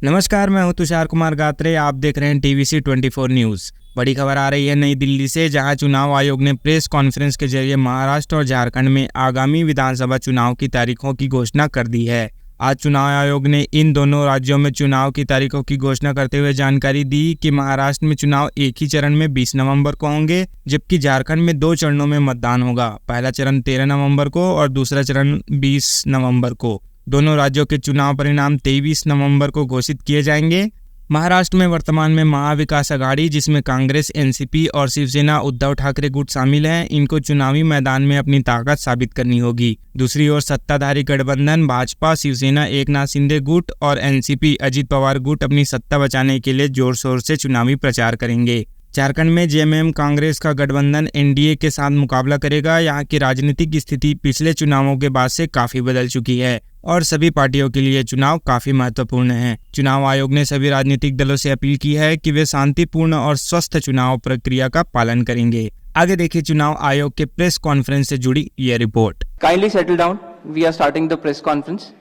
नमस्कार, मैं हूं तुषार कुमार गात्रे। आप देख रहे हैं टीवीसी 24 न्यूज़। बड़ी खबर आ रही है नई दिल्ली से, जहां चुनाव आयोग ने प्रेस कॉन्फ्रेंस के जरिए महाराष्ट्र और झारखंड में आगामी विधानसभा चुनाव की तारीखों की घोषणा कर दी है। आज चुनाव आयोग ने इन दोनों राज्यों में चुनाव की तारीखों की घोषणा करते हुए जानकारी दी कि महाराष्ट्र में चुनाव एक ही चरण में 20 नवंबर को होंगे, जबकि झारखंड में 2 चरणों में मतदान होगा। पहला चरण 13 नवंबर को और दूसरा चरण 20 नवंबर को। दोनों राज्यों के चुनाव परिणाम 23 नवंबर को घोषित किए जाएंगे। महाराष्ट्र में वर्तमान में महाविकास अघाड़ी, जिसमें कांग्रेस, एनसीपी और शिवसेना उद्धव ठाकरे गुट शामिल हैं, इनको चुनावी मैदान में अपनी ताकत साबित करनी होगी। दूसरी ओर सत्ताधारी गठबंधन भाजपा, शिवसेना, एकनाथ शिंदे गुट और एनसीपी अजित पवार गुट अपनी सत्ता बचाने के लिए जोर शोर से चुनावी प्रचार करेंगे। झारखंड में जेएमएम कांग्रेस का गठबंधन एनडीए के साथ मुकाबला करेगा। यहाँ की राजनीतिक स्थिति पिछले चुनावों के बाद से काफी बदल चुकी है और सभी पार्टियों के लिए चुनाव काफी महत्वपूर्ण है। चुनाव आयोग ने सभी राजनीतिक दलों से अपील की है कि वे शांतिपूर्ण और स्वस्थ चुनाव प्रक्रिया का पालन करेंगे। आगे देखिए चुनाव आयोग के प्रेस कॉन्फ्रेंस से जुड़ी ये report. Kindly settle down. We are starting the press conference.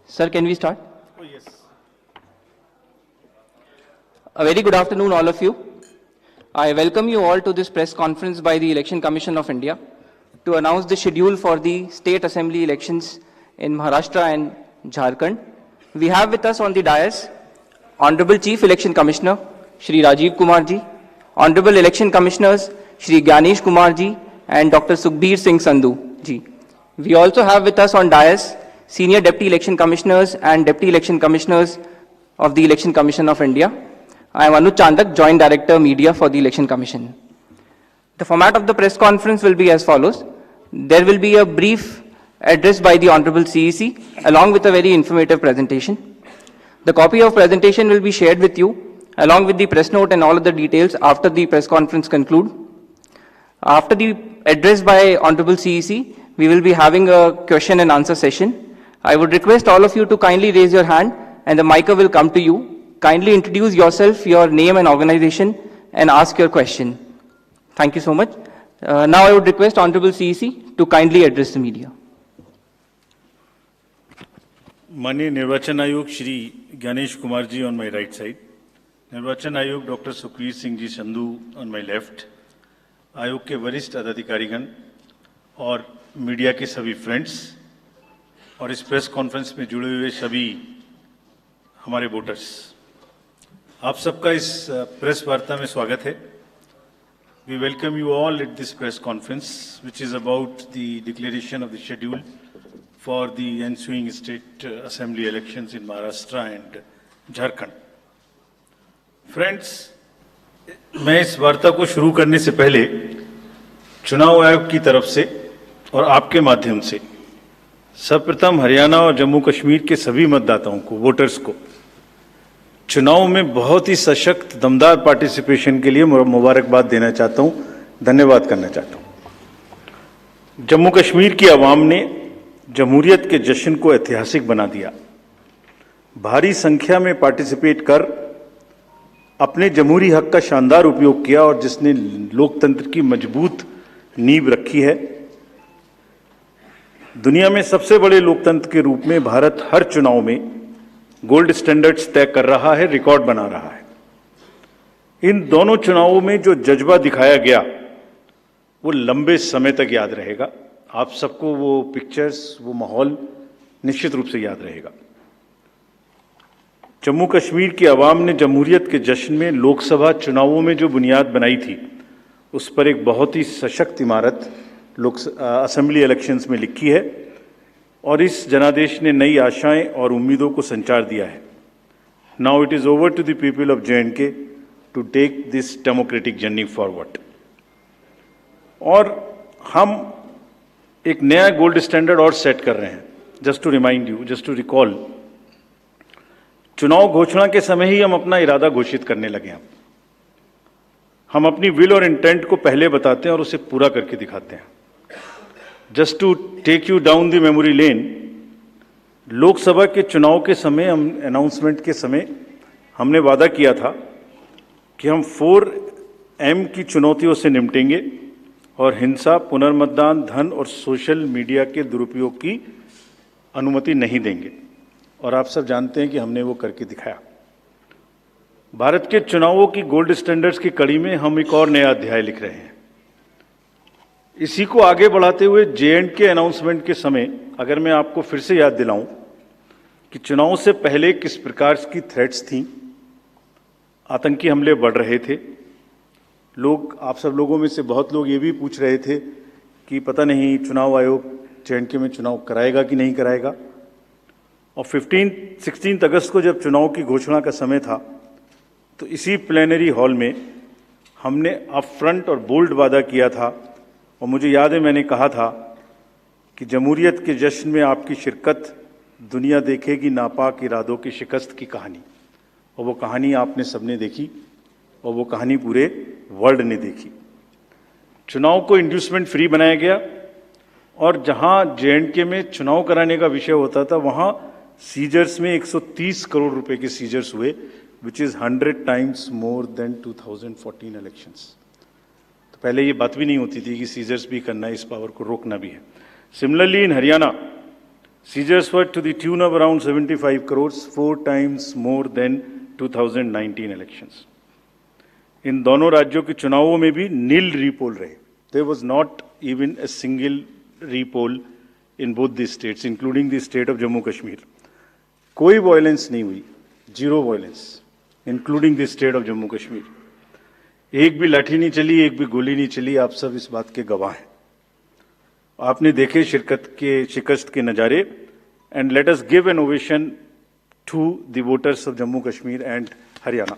Sir, can we start? Oh, yes. A very good afternoon, all of you. I welcome you all to this press conference by the Election Commission of India to announce the schedule for the state assembly elections in Maharashtra and Jharkhand. We have with us on the dais Honorable Chief Election Commissioner Shri Rajiv Kumar ji, Honorable Election Commissioners Shri Gyanesh Kumar ji and Dr. Sukhbir Singh Sandhu ji. We also have with us on dais Senior Deputy Election Commissioners and Deputy Election Commissioners of the Election Commission of India. I am Anuj Chandak, Joint Director Media for the Election Commission. The format of the press conference will be as follows. There will be a brief address by the Honorable CEC along with a very informative presentation. The copy of presentation will be shared with you along with the press note and all of the details after the press conference conclude. After the address by Honorable CEC, we will be having a question and answer session. I would request all of you to kindly raise your hand and the mic will come to you. Kindly introduce yourself, your name and organization, and ask your question. Thank you so much. Now I would request Honorable CEC to kindly address the media. माननीय निर्वाचन आयोग Shri Gyanesh Kumar ji on my right side, निर्वाचन आयोग doctor Sukhbir Singh ji Sandhu on my left, आयोग के वरिष्ठ अधिकारीगण और मीडिया के सभी फ्रेंड्स और इस प्रेस कॉन्फ्रेंस में जुड़े हुए सभी हमारे वोटर्स, आप सबका इस प्रेस वार्ता में स्वागत है। We welcome you all at this press conference, which is about the declaration of the schedule for the ensuing state assembly elections in Maharashtra and Jharkhand. Friends, मैं इस वार्ता को शुरू करने से पहले चुनाव आयोग की तरफ से और आपके माध्यम से सर्वप्रथम हरियाणा और जम्मू कश्मीर के सभी मतदाताओं को, वोटर्स को चुनाव में बहुत ही सशक्त, दमदार पार्टिसिपेशन के लिए मुबारकबाद देना चाहता हूं, धन्यवाद करना चाहता हूं। जम्मू कश्मीर की आवाम ने जमहूरियत के जश्न को ऐतिहासिक बना दिया। भारी संख्या में पार्टिसिपेट कर अपने जमहूरी हक का शानदार उपयोग किया और जिसने लोकतंत्र की मजबूत नींव रखी है। दुनिया में सबसे बड़े लोकतंत्र के रूप में भारत हर चुनाव में गोल्ड स्टैंडर्ड्स तय कर रहा है, रिकॉर्ड बना रहा है। इन दोनों चुनावों में जो जज्बा दिखाया गया वो लंबे समय तक याद रहेगा। आप सबको वो पिक्चर्स, वो माहौल निश्चित रूप से याद रहेगा। जम्मू कश्मीर की आवाम ने जमहूरियत के जश्न में लोकसभा चुनावों में जो बुनियाद बनाई थी, उस पर एक बहुत ही सशक्त इमारत असेंबली इलेक्शंस में लिखी है और इस जनादेश ने नई आशाएं और उम्मीदों को संचार दिया है। Now it is over to the people of J&K to take this democratic journey forward. और हम एक नया गोल्ड स्टैंडर्ड और सेट कर रहे हैं। Just to remind you, just to recall, चुनाव घोषणा के समय ही हम अपना इरादा घोषित करने लगे हैं। हम अपनी विल और इंटेंट को पहले बताते हैं और उसे पूरा करके दिखाते हैं। Just to take you down the memory lane, Lok Sabha के चुनाव के समय, हम अनाउंसमेंट के समय हमने वादा किया था कि हम 4M की चुनौतियों से निपटेंगे और हिंसा, पुनर्मतदान, धन और सोशल मीडिया के दुरुपयोग की अनुमति नहीं देंगे। और आप सब जानते हैं कि हमने वो करके दिखाया। भारत के चुनावों की गोल्ड स्टैंडर्ड्स की कड़ी में हम एक और नया अध्याय लिख रहे हैं। इसी को आगे बढ़ाते हुए J&K अनाउंसमेंट के समय अगर मैं आपको फिर से याद दिलाऊं कि चुनाव से पहले किस प्रकार की थ्रेट्स थी, आतंकी हमले बढ़ रहे थे। लोग, आप सब लोगों में से बहुत लोग ये भी पूछ रहे थे कि पता नहीं चुनाव आयोग J&K में चुनाव कराएगा कि नहीं कराएगा। और 16 अगस्त को जब चुनाव की घोषणा का समय था तो इसी प्लेनरी हॉल में हमने अप फ्रंट और बोल्ड वादा किया था, और मुझे याद है मैंने कहा था कि जमहूरियत के जश्न में आपकी शिरकत दुनिया देखेगी नापाक इरादों की शिकस्त की कहानी। और वो कहानी आपने सबने देखी, और वो कहानी पूरे वर्ल्ड ने देखी। चुनाव को इंड्यूसमेंट फ्री बनाया गया, और जहां J&K में चुनाव कराने का विषय होता था वहां सीजर्स में 130 करोड़ रुपए के सीजर्स हुए, which is 100 times more then 2014 elections. तो पहले ये बात भी नहीं होती थी कि सीजर्स भी करना है, इस पावर को रोकना भी है। Similarly in Haryana seizures were to the tune of around 75 crore, 4 times more than 2019 elections. इन दोनों राज्यों के चुनावों में भी नील रीपोल रहे। There was not even a single repoll in both the states including the state of Jammu Kashmir. कोई वायलेंस नहीं हुई, zero violence including the state of Jammu Kashmir. एक भी लाठी नहीं चली, एक भी गोली नहीं चली। आप सब इस बात के गवाह हैं। आपने देखे शिकस्त के नजारे। And let us give an ovation to the voters of Jammu Kashmir and Haryana.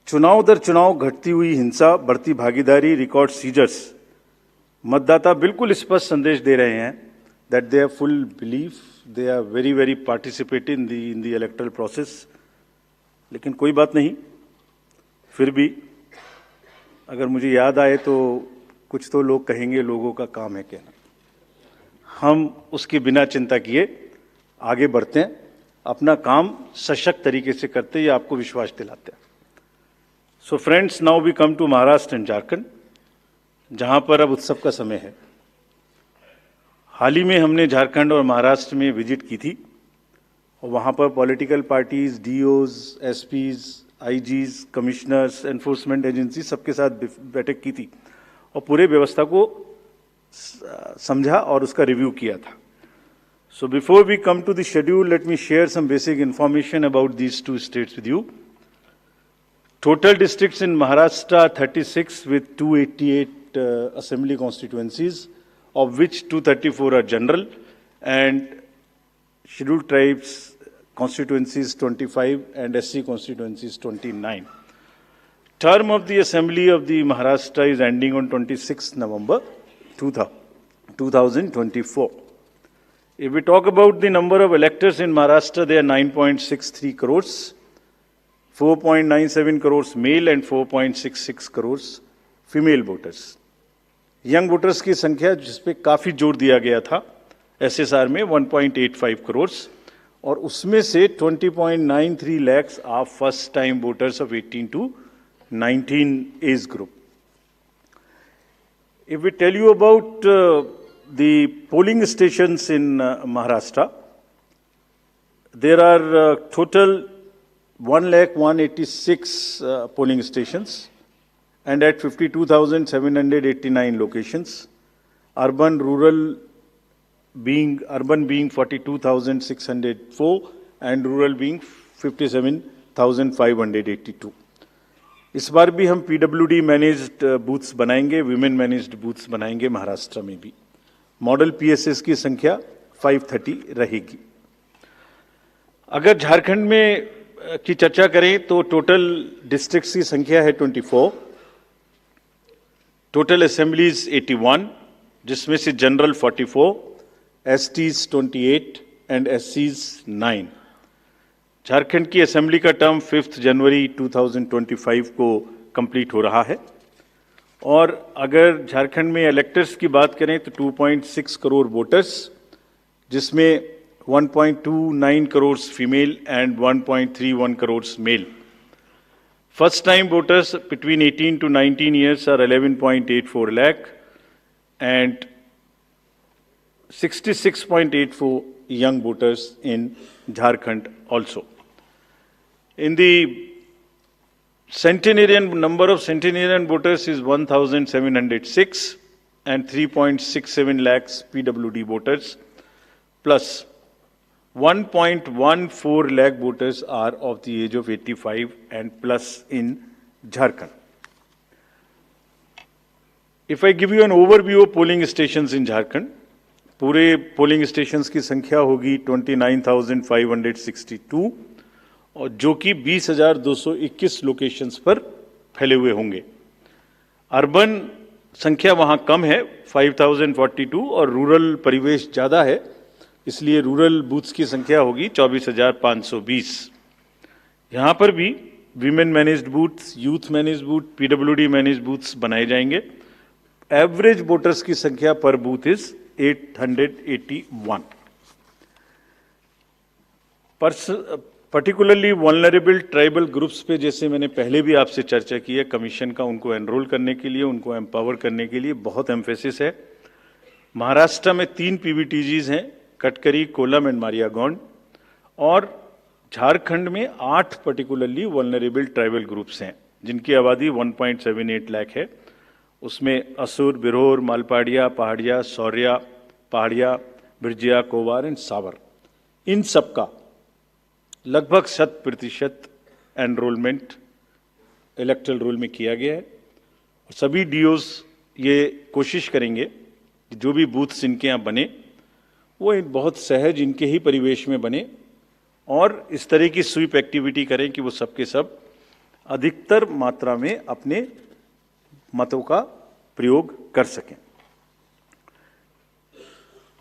चुनाव दर चुनाव घटती हुई हिंसा, बढ़ती भागीदारी, रिकॉर्ड सीजर्स, मतदाता बिल्कुल स्पष्ट संदेश दे रहे हैं that they have full belief, they are very very participate in the electoral process. लेकिन कोई बात नहीं, फिर भी अगर मुझे याद आए तो कुछ तो लोग कहेंगे लोगों का काम है कहना। हम उसके बिना चिंता किए आगे बढ़ते हैं, अपना काम सशक्त तरीके से करते हैं, ये आपको विश्वास दिलाते हैं। So friends, now we come to Maharashtra and Jharkhand, जहां पर अब उत्सव का समय है। हाल ही में हमने झारखंड और महाराष्ट्र में विजिट की थी, और वहां पर political parties, DOs, SPs, IGs, commissioners, enforcement agency सबके साथ बैठक की थी और पूरे व्यवस्था को समझा और उसका रिव्यू किया था। So before we come to the schedule, let me share some basic information about these two states with you. Total districts in Maharashtra are 36 with 288 assembly constituencies, of which 234 are general, and scheduled tribes constituencies 25 and SC constituencies 29. Term of the assembly of the Maharashtra is ending on 26 November 2024. If we talk about the number of electors in Maharashtra, they are 9.63 crores. 4.97 crores male and 4.66 crores female voters. Young voters की संख्या जिस पे काफी जोर दिया गया था SSR में 1.85 करोड़, और उसमें से 20.93 lakhs are first time voters of 18 to 19 age group. If we tell you about the polling stations in Maharashtra, there are total 1,186 polling stations and at 52,789 locations. Urban being 42,604 and rural being 57,582. इस बार भी हम PWD managed booths बनाएंगे, women managed booths बनाएंगे महाराष्ट्र में भी। Model PSS की संख्या 530 रहेगी। अगर झारखंड में की चर्चा करें तो टोटल डिस्ट्रिक्ट्स की संख्या है 24, टोटल असेंबलीज 81, जिसमें से जनरल 44, एसटीज 28 एंड एससीज 9। झारखंड की असेंबली का टर्म 5 जनवरी 2025 को कंप्लीट हो रहा है, और अगर झारखंड में इलेक्टर्स की बात करें तो 2.6 करोड़ वोटर्स, जिसमें 1.29 crores female and 1.31 crores male. First time voters between 18 to 19 years are 11.84 lakh, and 66.84 young voters in Jharkhand also. In the centenarian, number of centenarian voters is 1,706 and 3.67 lakhs PWD voters, plus 1.14 lakh voters are of the age of 85 and plus in Jharkhand. If I give you an overview of polling stations in Jharkhand, पूरे polling stations की संख्या होगी 29,562 और जो कि 20,221 locations पर फैले हुए होंगे। अर्बन संख्या वहां कम है 5,042 और रूरल परिवेश ज्यादा है, इसलिए रूरल बूथ्स की संख्या होगी 24,520। यहां पर भी women managed booths, youth managed booth, PWD managed booths बनाए जाएंगे। एवरेज वोटर्स की संख्या पर booth is 881। Particularly vulnerable tribal groups पे जैसे मैंने पहले भी आपसे चर्चा की है, कमीशन का उनको एनरोल करने के लिए, उनको एम्पावर करने के लिए बहुत एम्फेसिस है। महाराष्ट्र में 3 पीवीटीजीज हैं, कटकरी, कोलम एंड मारियागौंड, और झारखंड में 8 पर्टिकुलरली वल्नरेबल ट्राइबल ग्रुप्स हैं जिनकी आबादी 1.78 लाख है। उसमें असुर, बिरहोर, मालपाड़िया, पहाड़िया, सौर्या, पहाड़िया, बिरजिया, कोवार एंड सावर, इन सबका लगभग 100% एनरोलमेंट इलेक्टरल रोल में किया गया है। और सभी डीओज ये कोशिश करेंगे कि जो भी बूथ्स इनके यहाँ बने वो बहुत सहज इनके ही परिवेश में बने और इस तरह की स्वीप एक्टिविटी करें कि वो सबके सब अधिकतर मात्रा में अपने मतों का प्रयोग कर सकें।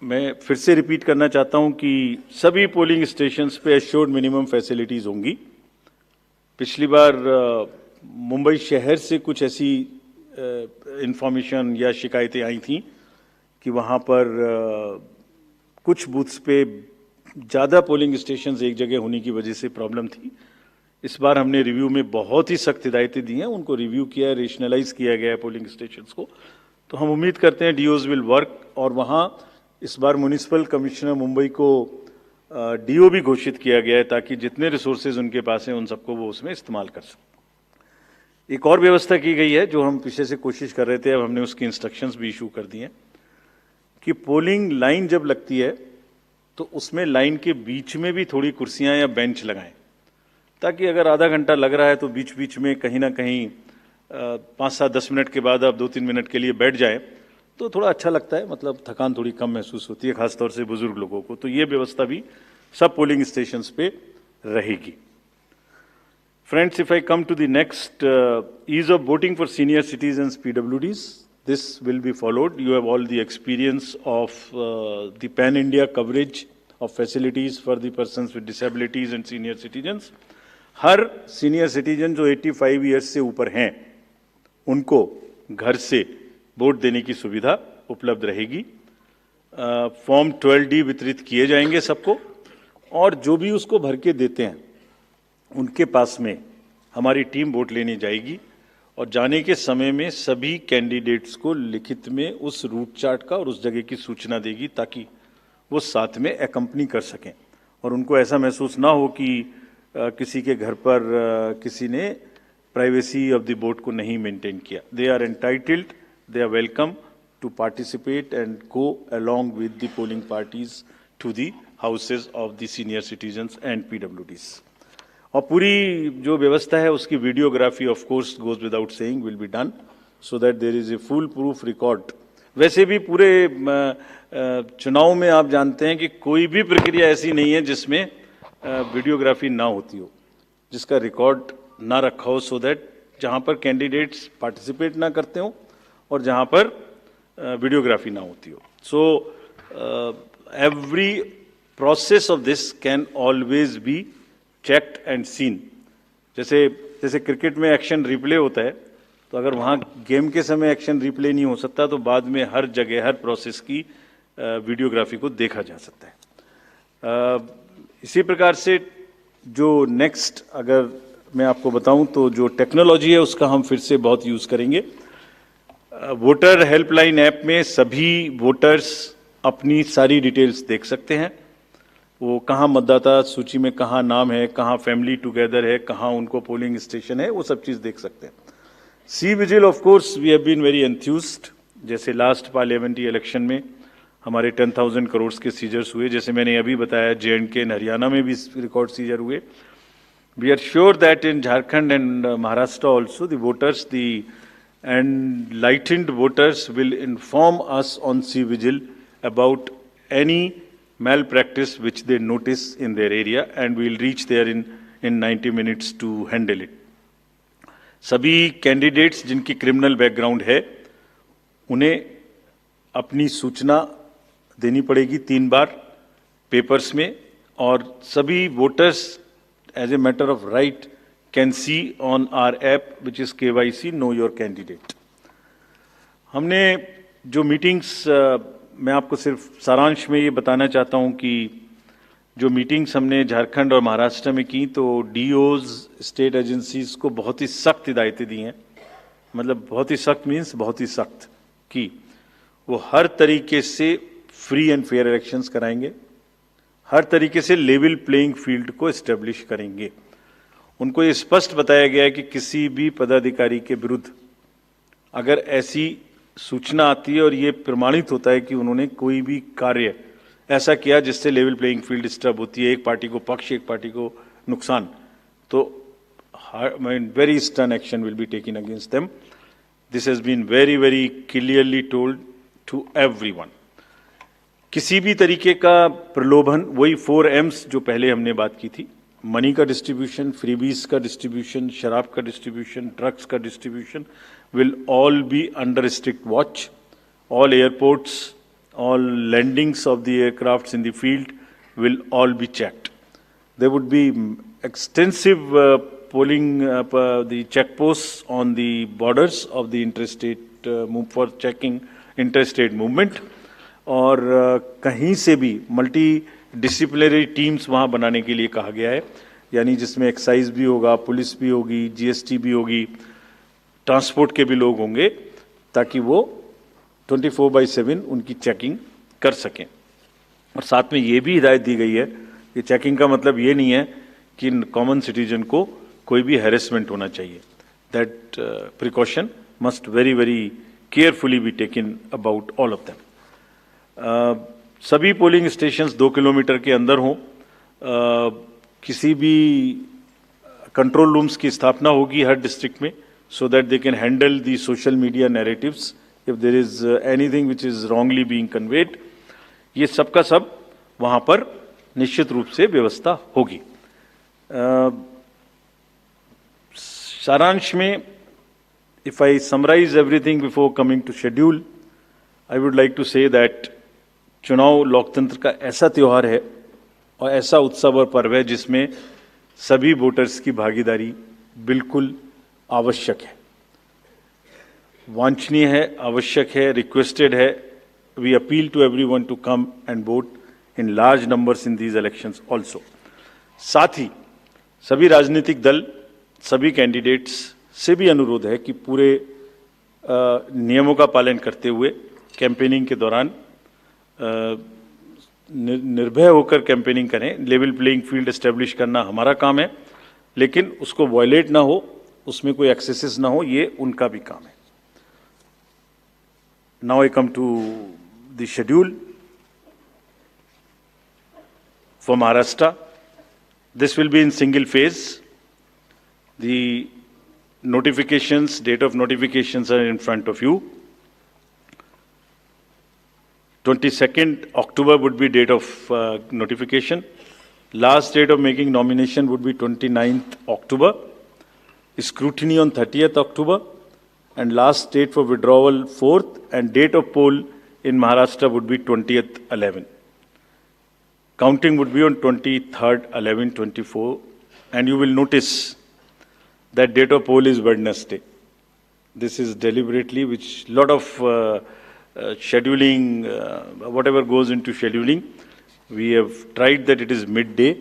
मैं फिर से रिपीट करना चाहता हूं कि सभी पोलिंग स्टेशंस पे एश्योर्ड मिनिमम फैसिलिटीज होंगी। पिछली बार मुंबई शहर से कुछ ऐसी इंफॉर्मेशन या शिकायतें आई थी कि वहां पर कुछ बूथ्स पे ज़्यादा पोलिंग स्टेशंस एक जगह होने की वजह से प्रॉब्लम थी। इस बार हमने रिव्यू में बहुत ही सख्त हिदायतें दी हैं, उनको रिव्यू किया है, रेशनलाइज किया गया है पोलिंग स्टेशंस को। तो हम उम्मीद करते हैं डीओज विल वर्क, और वहाँ इस बार म्युनिसिपल कमिश्नर मुंबई को डीओ भी घोषित किया गया है ताकि जितने रिसोर्सेज उनके पास हैं उन सबको वो उसमें इस्तेमाल कर सकें। एक और व्यवस्था की गई है जो हम पीछे से कोशिश कर रहे थे, अब हमने उसकी इंस्ट्रक्शंस भी इशू कर दिए हैं कि पोलिंग लाइन जब लगती है तो उसमें लाइन के बीच में भी थोड़ी कुर्सियां या बेंच लगाएं, ताकि अगर आधा घंटा लग रहा है तो बीच बीच में कहीं ना कहीं 5-7-10 मिनट के बाद आप 2-3 मिनट के लिए बैठ जाएं तो थोड़ा अच्छा लगता है, मतलब थकान थोड़ी कम महसूस होती है, खासतौर से बुजुर्ग लोगों को। तो ये व्यवस्था भी सब पोलिंग स्टेशंस पे रहेगी। Friends, if I come to the next, ease of voting for senior citizens PwDs, this will be followed. You have all the experience of the pan-India coverage of facilities for the persons with disabilities and senior citizens. Her senior citizen जो 85 years से ऊपर हैं, उनको घर से vote देने की सुविधा उपलब्ध रहेगी। फॉर्म 12D वितरित किए जाएंगे सबको, और जो भी उसको भर के देते हैं उनके पास में हमारी टीम वोट लेने जाएगी और जाने के समय में सभी कैंडिडेट्स को लिखित में उस रूट चार्ट का और उस जगह की सूचना देगी ताकि वो साथ में एकम्पनी कर सकें और उनको ऐसा महसूस ना हो कि किसी के घर पर किसी ने प्राइवेसी ऑफ द वोट को नहीं मेंटेन किया। They are entitled, they are welcome to participate and go along with the polling parties to the houses of the senior citizens and PwDs. और पूरी जो व्यवस्था है उसकी videography of course goes without saying will be done so that there is a foolproof record. वैसे भी पूरे चुनाव में आप जानते हैं कि कोई भी प्रक्रिया ऐसी नहीं है जिसमें वीडियोग्राफी ना होती हो, जिसका रिकॉर्ड ना रखा हो, सो दैट जहां पर कैंडिडेट्स पार्टिसिपेट ना करते हो और जहां पर वीडियोग्राफी ना होती हो। So every process of this can always be checked and seen. जैसे क्रिकेट में एक्शन रिप्ले होता है, तो अगर वहाँ गेम के समय एक्शन रिप्ले नहीं हो सकता तो बाद में हर जगह हर प्रोसेस की वीडियोग्राफी को देखा जा सकता है। इसी प्रकार से जो नेक्स्ट अगर मैं आपको बताऊं तो जो टेक्नोलॉजी है उसका हम फिर से बहुत यूज़ करेंगे। वोटर हेल्पलाइन ऐप में सभी वोटर्स अपनी सारी डिटेल्स देख सकते हैं। वो कहाँ मतदाता सूची में कहाँ नाम है, कहाँ फैमिली टुगेदर है, कहाँ उनको पोलिंग स्टेशन है, वो सब चीज़ देख सकते हैं। CVIGIL of course we have been very enthused. जैसे लास्ट पार्लियामेंट्री इलेक्शन में हमारे 10,000 करोड़ के सीजर्स हुए, जैसे मैंने अभी बताया J&K एंड हरियाणा में भी रिकॉर्ड सीजर हुए। We are sure that in Jharkhand and Maharashtra also the voters enlightened voters will inform us on C-Vigil about any malpractice which they notice in their area, and we will reach there in 90 minutes to handle it. सभी candidates जिनकी criminal background है उन्हें अपनी सूचना देनी पड़ेगी 3 बार papers में, और सभी voters as a matter of right can see on our app which is KYC Know Your Candidate. हमने जो मीटिंग्स, मैं आपको सिर्फ सारांश में ये बताना चाहता हूँ कि जो मीटिंग्स हमने झारखंड और महाराष्ट्र में की, तो डीओज स्टेट एजेंसीज को बहुत ही सख्त हिदायतें दी हैं। मतलब बहुत ही सख्त मीन्स बहुत ही सख्त कि वो हर तरीके से फ्री एंड फेयर इलेक्शंस कराएंगे, हर तरीके से लेवल प्लेइंग फील्ड को एस्टेब्लिश करेंगे। उनको ये स्पष्ट बताया गया है कि किसी भी पदाधिकारी के विरुद्ध अगर ऐसी सूचना आती है और ये प्रमाणित होता है कि उन्होंने कोई भी कार्य ऐसा किया जिससे लेवल प्लेइंग फील्ड डिस्टर्ब होती है, एक पार्टी को पक्ष एक पार्टी को नुकसान, तो very stern action will be taken against them. This has been very very clearly told to everyone. किसी भी तरीके का प्रलोभन, वही 4 M's जो पहले हमने बात की थी, मनी का डिस्ट्रीब्यूशन, फ्रीबीज का डिस्ट्रीब्यूशन, शराब का डिस्ट्रीब्यूशन, ड्रग्स का distribution will all be under strict watch. All airports, all landings of the aircrafts in the field will all be checked. There would be extensive polling, the checkposts on the borders of the interstate for checking interstate movement. और कहीं से भी multi disciplinary teams वहाँ बनाने के लिए कहा गया है, यानी जिसमें एक्साइज भी होगा, पुलिस भी होगी, जीएसटी भी होगी, ट्रांसपोर्ट के भी लोग होंगे, ताकि वो 24/7 उनकी चेकिंग कर सकें। और साथ में ये भी हिदायत दी गई है कि चेकिंग का मतलब ये नहीं है कि कॉमन सिटीजन को कोई भी हैरेसमेंट होना चाहिए। That precaution must very very carefully be taken about all of them. सभी पोलिंग स्टेशंस 2 किलोमीटर के अंदर हों। किसी भी कंट्रोल रूम्स की स्थापना होगी हर डिस्ट्रिक्ट में, so that they can handle the social media narratives if there is anything which is wrongly being conveyed. ये सब का सब वहाँ पर निश्चित रूप से व्यवस्था होगी। सारांश में, if I summarize everything before coming to schedule, I would like to say that चुनाव लोकतंत्र का ऐसा त्योहार है और ऐसा उत्सव और पर्व है जिसमें सभी वोटर्स की भागीदारी बिल्कुल आवश्यक है, वांछनीय है, आवश्यक है, रिक्वेस्टेड है। We appeal to everyone to come and vote in large numbers in these elections also. साथ ही सभी राजनीतिक दल, सभी कैंडिडेट्स से भी अनुरोध है कि पूरे नियमों का पालन करते हुए कैंपेनिंग के दौरान निर्भय होकर कैंपेनिंग करें। लेवल प्लेइंग फील्ड एस्टेब्लिश करना हमारा काम है, लेकिन उसको वायलेट ना हो, उसमें कोई एक्सेसेस ना हो, ये उनका भी काम है। Now I come to the schedule for Maharashtra. This will be in single phase. The notifications, date of notifications are in front of you. 22nd October would be date of notification. Last date of making nomination would be 29th October. Scrutiny on 30th October. And last date for withdrawal 4th, and date of poll in Maharashtra would be 20th 11. Counting would be on 23rd 11/24, and you will notice that date of poll is Wednesday. This is deliberately, which lot of scheduling, whatever goes into scheduling, we have tried that it is midday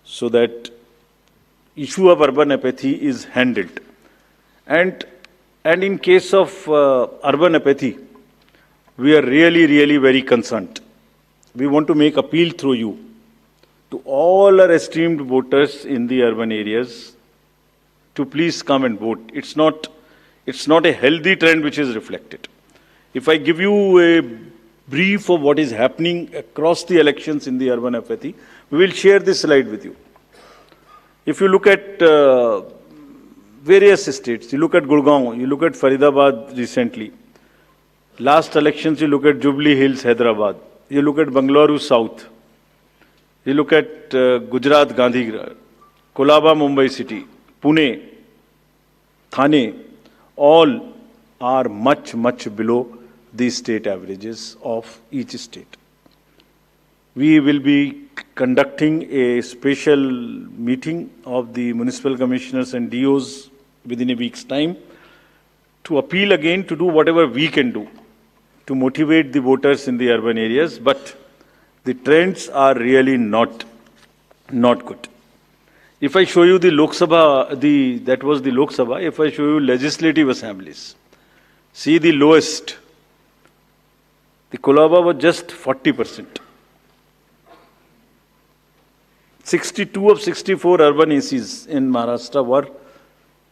so that issue of urban apathy is handled. And in case of urban apathy, we are really very concerned we want to make appeal through you to all our esteemed voters in the urban areas to please come and vote. It's not a healthy trend which is reflected. If I give you a brief of what is happening across the elections in the urban apathy, we will share this slide with you. If you look at various states, you look at Gurgaon, you look at Faridabad recently. Last elections, you look at Jubilee Hills, Hyderabad. You look at Bangalore South. You look at Gujarat, Gandhigram, Kolaba, Mumbai City, Pune, Thane, all are much, much below the state averages of each state. We will be conducting a special meeting of the municipal commissioners and DOs within a week's time to appeal again to do whatever we can do to motivate the voters in the urban areas, but the trends are really not good. If I show you the Lok Sabha, that was the Lok Sabha. If I show you legislative assemblies, see the lowest. The Kolaba was just 40%. 62 of 64 urban ACs in Maharashtra were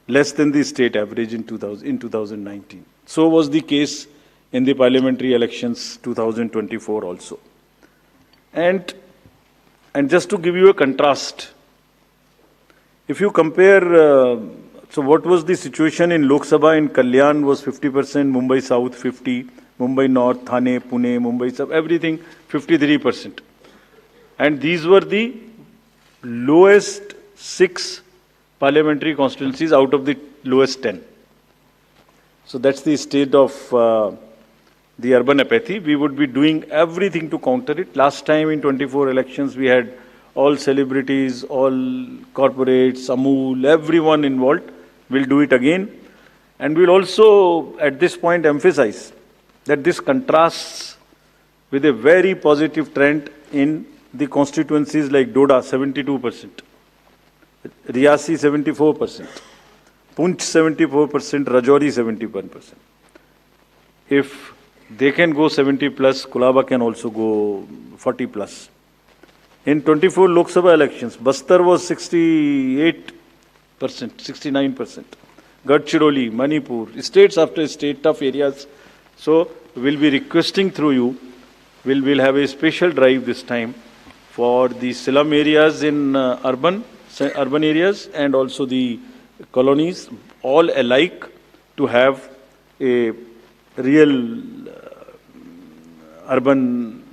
less than the state average in 2019. So was the case in the parliamentary elections 2024 also. And just to give you a contrast, if you compare, so what was the situation in Lok Sabha in Kalyan was 50%, Mumbai South 50%, Mumbai North, Thane, Pune, Mumbai South, everything 53%. And these were the lowest 6 parliamentary constituencies out of the lowest 10. So that's the state of the urban apathy. We would be doing everything to counter it. Last time in 24 elections, we had all celebrities, all corporates, Amul, everyone involved. We'll do it again. And we'll also, at this point, emphasize that this contrasts with a very positive trend in the constituencies like Doda, 72%, Riyasi, 74%, Punch, 74%, Rajouri, 71%. If they can go 70 plus, Kolaba can also go 40 plus. In 24 Lok Sabha elections, Bastar was 68%, 69%. Gadchiroli, Manipur, states after state, tough areas. So we'll be requesting through you, we'll have a special drive this time for the slum areas in urban areas and also the colonies, all alike, to have a real urban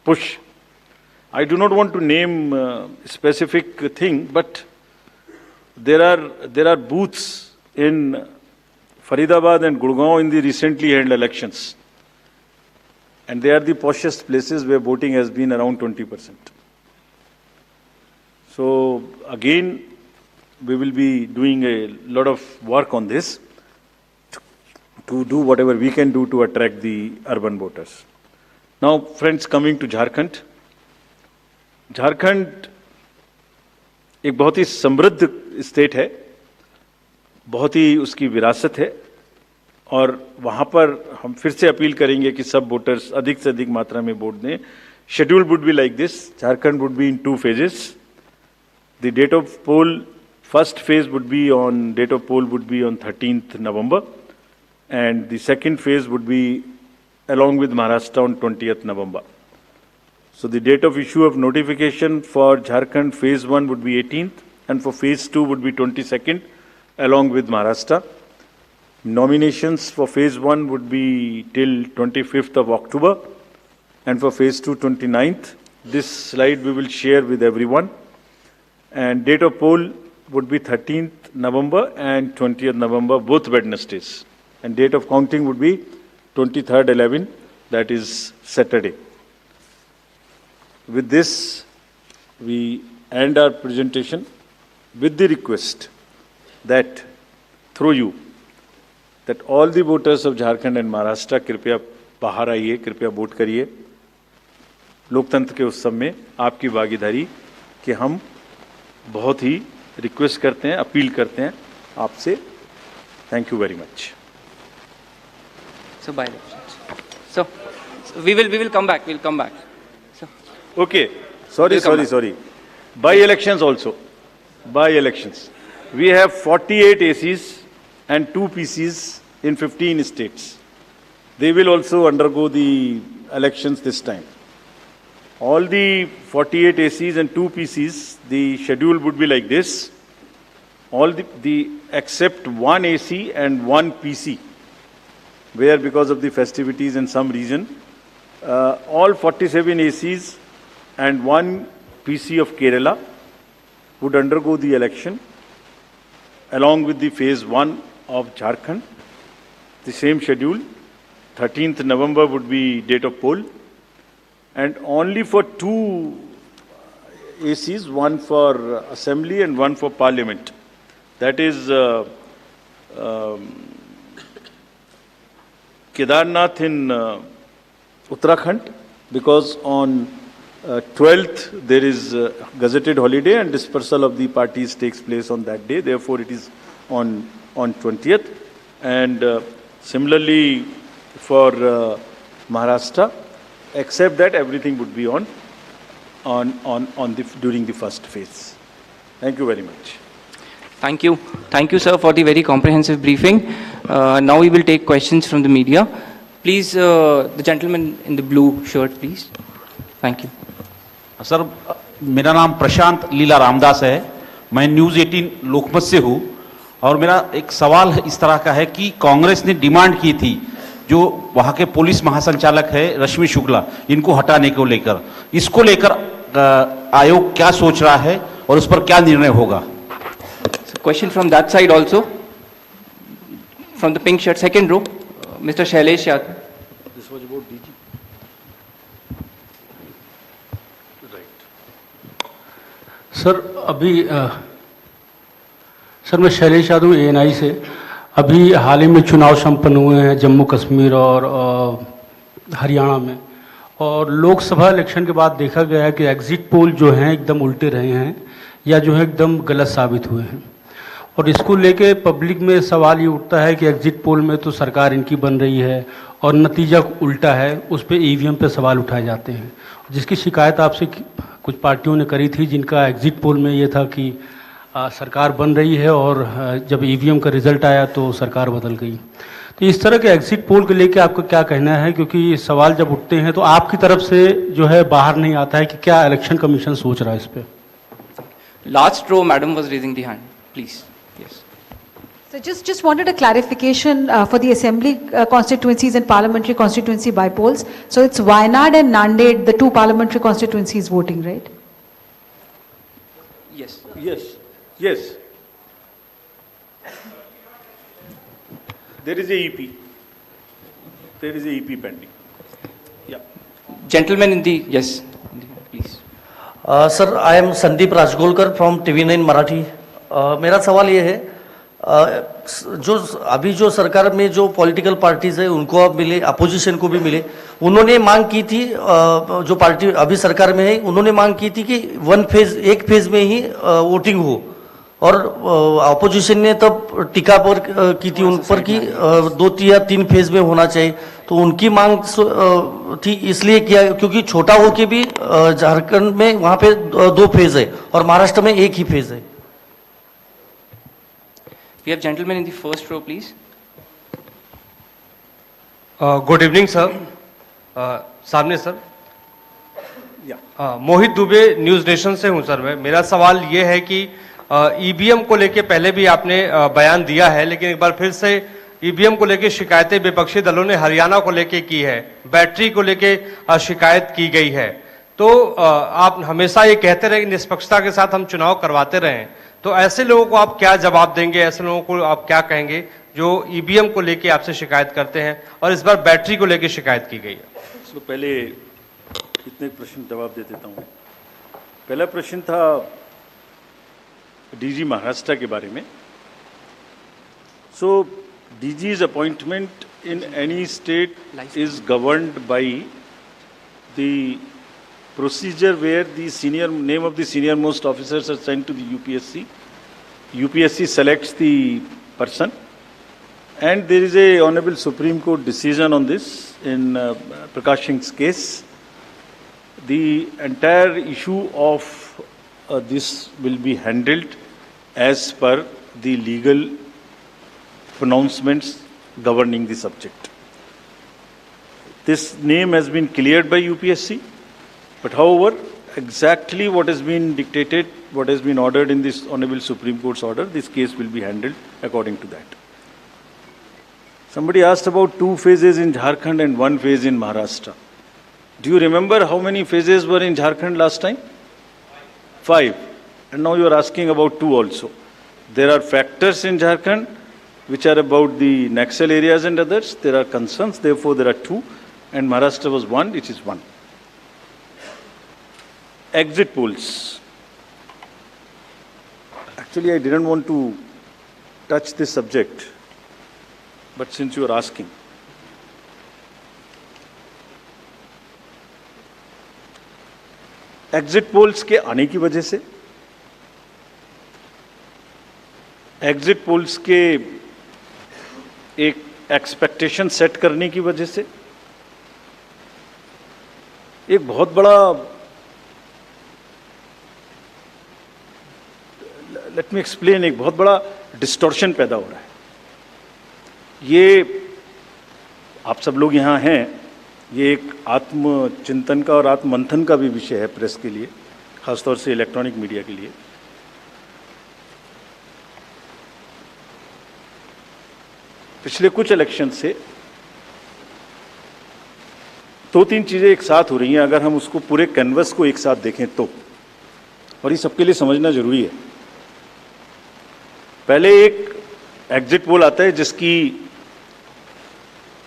push. I do not want to name a specific thing, but there are booths in Faridabad and Gurgaon in the recently held elections. And they are the poshest places where voting has been around 20%. So again, we will be doing a lot of work on this to do whatever we can do to attract the urban voters. Now, friends, coming to Jharkhand. Jharkhand एक बहुत ही समृद्ध state है, बहुत ही उसकी विरासत है और वहाँ पर हम फिर से अपील करेंगे कि सब वोटर्स अधिक से अधिक मात्रा में वोट दें. Schedule would be like this. Jharkhand would be in 2 phases. The date of poll, first phase would be on, date of poll would be on 13th November and the second phase would be along with Maharashtra on 20th November. So the date of issue of notification for Jharkhand phase 1 would be 18th and for phase 2 would be 22nd along with Maharashtra. Nominations for phase 1 would be till 25th of October and for phase 2, 29th. This slide we will share with everyone. And date of poll would be 13th November and 20th November, both Wednesdays. And date of counting would be 23rd 11, that is Saturday. With this, we end our presentation with the request that through you, that all the voters of Jharkhand and Maharashtra कृपया बाहर आइए, कृपया vote करिए. लोकतंत्र के उत्सव में आपकी भागीदारी कि हम बहुत ही रिक्वेस्ट करते हैं, अपील करते हैं आपसे. Thank you very much. So by elections. So We will come back. We'll come back. Okay. Sorry, We'll come sorry, back. sorry. By-elections also. By-elections. We have 48 ACs and 2 PCs in 15 states. They will also undergo the elections this time. All the 48 ACs and 2 PCs, the schedule would be like this. All the except 1 AC and 1 PC, where because of the festivities in some region, all 47 ACs and 1 PC of Kerala would undergo the election along with the phase 1 of Jharkhand. The same schedule. 13th November would be date of poll. And only for 2 ACs, one for assembly and one for parliament. That is Kedarnath in Uttarakhand, because on 12th there is gazetted holiday and dispersal of the parties takes place on that day. Therefore, it is on 20th. And similarly for Maharashtra, except that everything would be on during the first phase. Thank you very much. Thank you. Thank you, sir, for the very comprehensive briefing. Now we will take questions from the media. Please, the gentleman in the blue shirt, please. Thank you. Sir, मेरा नाम प्रशांत लीला रामदास है। मैं news 18 लोकमत से हूँ और मेरा एक सवाल इस तरह का है कि कांग्रेस ने डिमांड की थी जो वहाँ के पुलिस महासंचालक है रश्मि शुक्ला, इनको हटाने को लेकर, इसको लेकर आयोग क्या सोच रहा है और उस पर क्या निर्णय होगा? Question from that side also. From the pink shirt, second row, Mr. Shailesh Yadav. This was about DG. Sir sir मैं शैलेश यादव ANI से। अभी हाल ही में चुनाव संपन्न हुए हैं जम्मू कश्मीर और हरियाणा में, और लोकसभा इलेक्शन के बाद देखा गया है कि एग्जिट पोल जो हैं एकदम उल्टे रहे हैं या जो है एकदम गलत साबित हुए हैं। और इसको लेके पब्लिक में सवाल ये उठता है कि एग्जिट पोल में तो सरकार इनकी बन रही है और नतीजा उल्टा है, उस पर EVM पे सवाल उठाए जाते हैं, जिसकी शिकायत आपसे कुछ पार्टियों ने करी थी जिनका एग्जिट पोल में ये था कि सरकार बन रही है और जब EVM का रिजल्ट आया तो सरकार बदल गई। तो इस तरह के एग्जिट पोल को लेके आपका क्या कहना है, क्योंकि सवाल जब उठते हैं तो आपकी तरफ से जो है बाहर नहीं आता है कि क्या इलेक्शन कमीशन सोच रहा है इस पर? Last row, madam was raising the hand. Please. Yes. So just wanted a clarification for the assembly constituencies and parliamentary constituency by polls. So it's Wayanad and Nanded, the 2 parliamentary constituencies voting, right? Yes. Yes. Yes. There is a EP. There is a EP pending. Yeah. Gentleman in the, yes, please. Sir, I am Sandeep Rajgolkar from TV9 Marathi. मेरा सवाल ये है, जो अभी जो सरकार में जो पॉलिटिकल पार्टीज है उनको अब मिले, अपोजिशन को भी मिले, उन्होंने मांग की थी, जो पार्टी अभी सरकार में है उन्होंने मांग की थी कि एक फेज में ही वोटिंग हो, और अपोजिशन ने तब टीका पर की थी उन पर कि 2 या 3 फेज में होना चाहिए। तो उनकी मांग थी इसलिए किया क्योंकि छोटा हो के भी झारखंड में वहां पे 2 फेज है और महाराष्ट्र में 1 ही फेज है। We have gentleman in the first row, please. Good evening sir. सामने सर। Yeah. मोहित दुबे न्यूज़ नेशन से हूं सर। मेरा सवाल ये है कि EVM को लेके पहले भी आपने बयान दिया है, लेकिन एक बार फिर से EVM को लेके शिकायतें विपक्षी दलों ने हरियाणा को लेके की है, बैटरी को लेके शिकायत की गई है। तो आप हमेशा ये कहते रहे कि निष्पक्षता के साथ हम चुनाव करवाते रहें, तो ऐसे लोगों को आप क्या जवाब देंगे, ऐसे लोगों को आप क्या कहेंगे जो EVM को लेके आपसे शिकायत करते हैं और इस बार बैटरी को लेके शिकायत की गई है? इसको पहले इतने प्रश्न जवाब दे देता हूँ। पहला प्रश्न था DG महाराष्ट्र के बारे में। सो DG's appointment in any state is governed by the procedure where the name of the senior most officers are sent to the UPSC. UPSC selects the person And there is a Honorable Supreme Court decision on this in Prakash Singh's case. The entire issue of this will be handled as per the legal pronouncements governing the subject. This name has been cleared by UPSC, but however, exactly what has been dictated, what has been ordered in this Honorable Supreme Court's order, this case will be handled according to that. Somebody asked about 2 phases in Jharkhand and 1 phase in Maharashtra. Do you remember how many phases were in Jharkhand last time? 5. And now you are asking about 2 also. There are factors in Jharkhand which are about the Naxal areas and others. There are concerns, therefore there are 2. And Maharashtra was 1, which is 1. Exit polls. Actually, I didn't want to touch this subject, but since you are asking. Exit polls के आने की वजह से, exit polls के एक expectation set करने की वजह से एक बहुत बड़ा, लेट मी एक्सप्लेन, एक बहुत बड़ा डिस्टॉर्शन पैदा हो रहा है. ये आप सब लोग यहाँ हैं, ये एक आत्मचिंतन का और आत्ममंथन का भी विषय है प्रेस के लिए, खासतौर से इलेक्ट्रॉनिक मीडिया के लिए. पिछले कुछ इलेक्शन से 2-3 चीजें एक साथ हो रही हैं, अगर हम उसको पूरे कैनवस को एक साथ देखें तो, और ये सबके लिए समझना जरूरी है. पहले एक एग्जिट पोल आता है जिसकी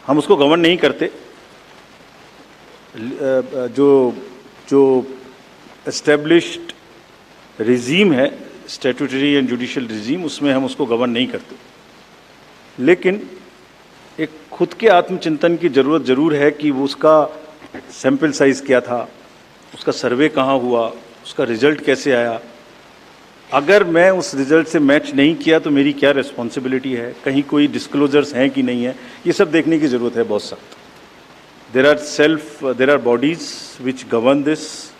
हम उसको गवर्न नहीं करते, जो एस्टेब्लिश्ड रिजीम है, स्टैट्यूटरी एंड जुडिशियल रिजीम, उसमें हम उसको गवर्न नहीं करते. लेकिन एक खुद के आत्मचिंतन की जरूरत जरूर है कि वो उसका सैंपल साइज क्या था, उसका सर्वे कहाँ हुआ, उसका रिजल्ट कैसे आया. अगर मैं उस रिजल्ट से मैच नहीं किया तो मेरी क्या रिस्पॉन्सिबिलिटी है, कहीं कोई डिस्क्लोजर्स हैं कि नहीं है, ये सब देखने की जरूरत है बहुत सख्त. there are bodies which govern this.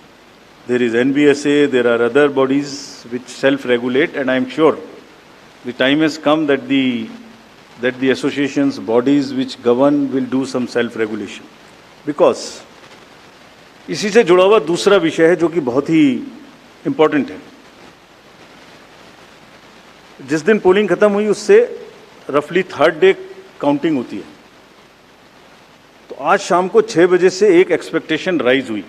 There is NBSA, there are other bodies which self-regulate, and I am sure the time has come that the associations, bodies which govern will do some self-regulation. Because इसी से जुड़ा हुआ दूसरा विषय है जो कि बहुत ही इम्पोर्टेंट है. जिस दिन पोलिंग खत्म हुई उससे रफली 3rd डे काउंटिंग होती है. तो आज शाम को 6 बजे से एक एक्सपेक्टेशन राइज हुई.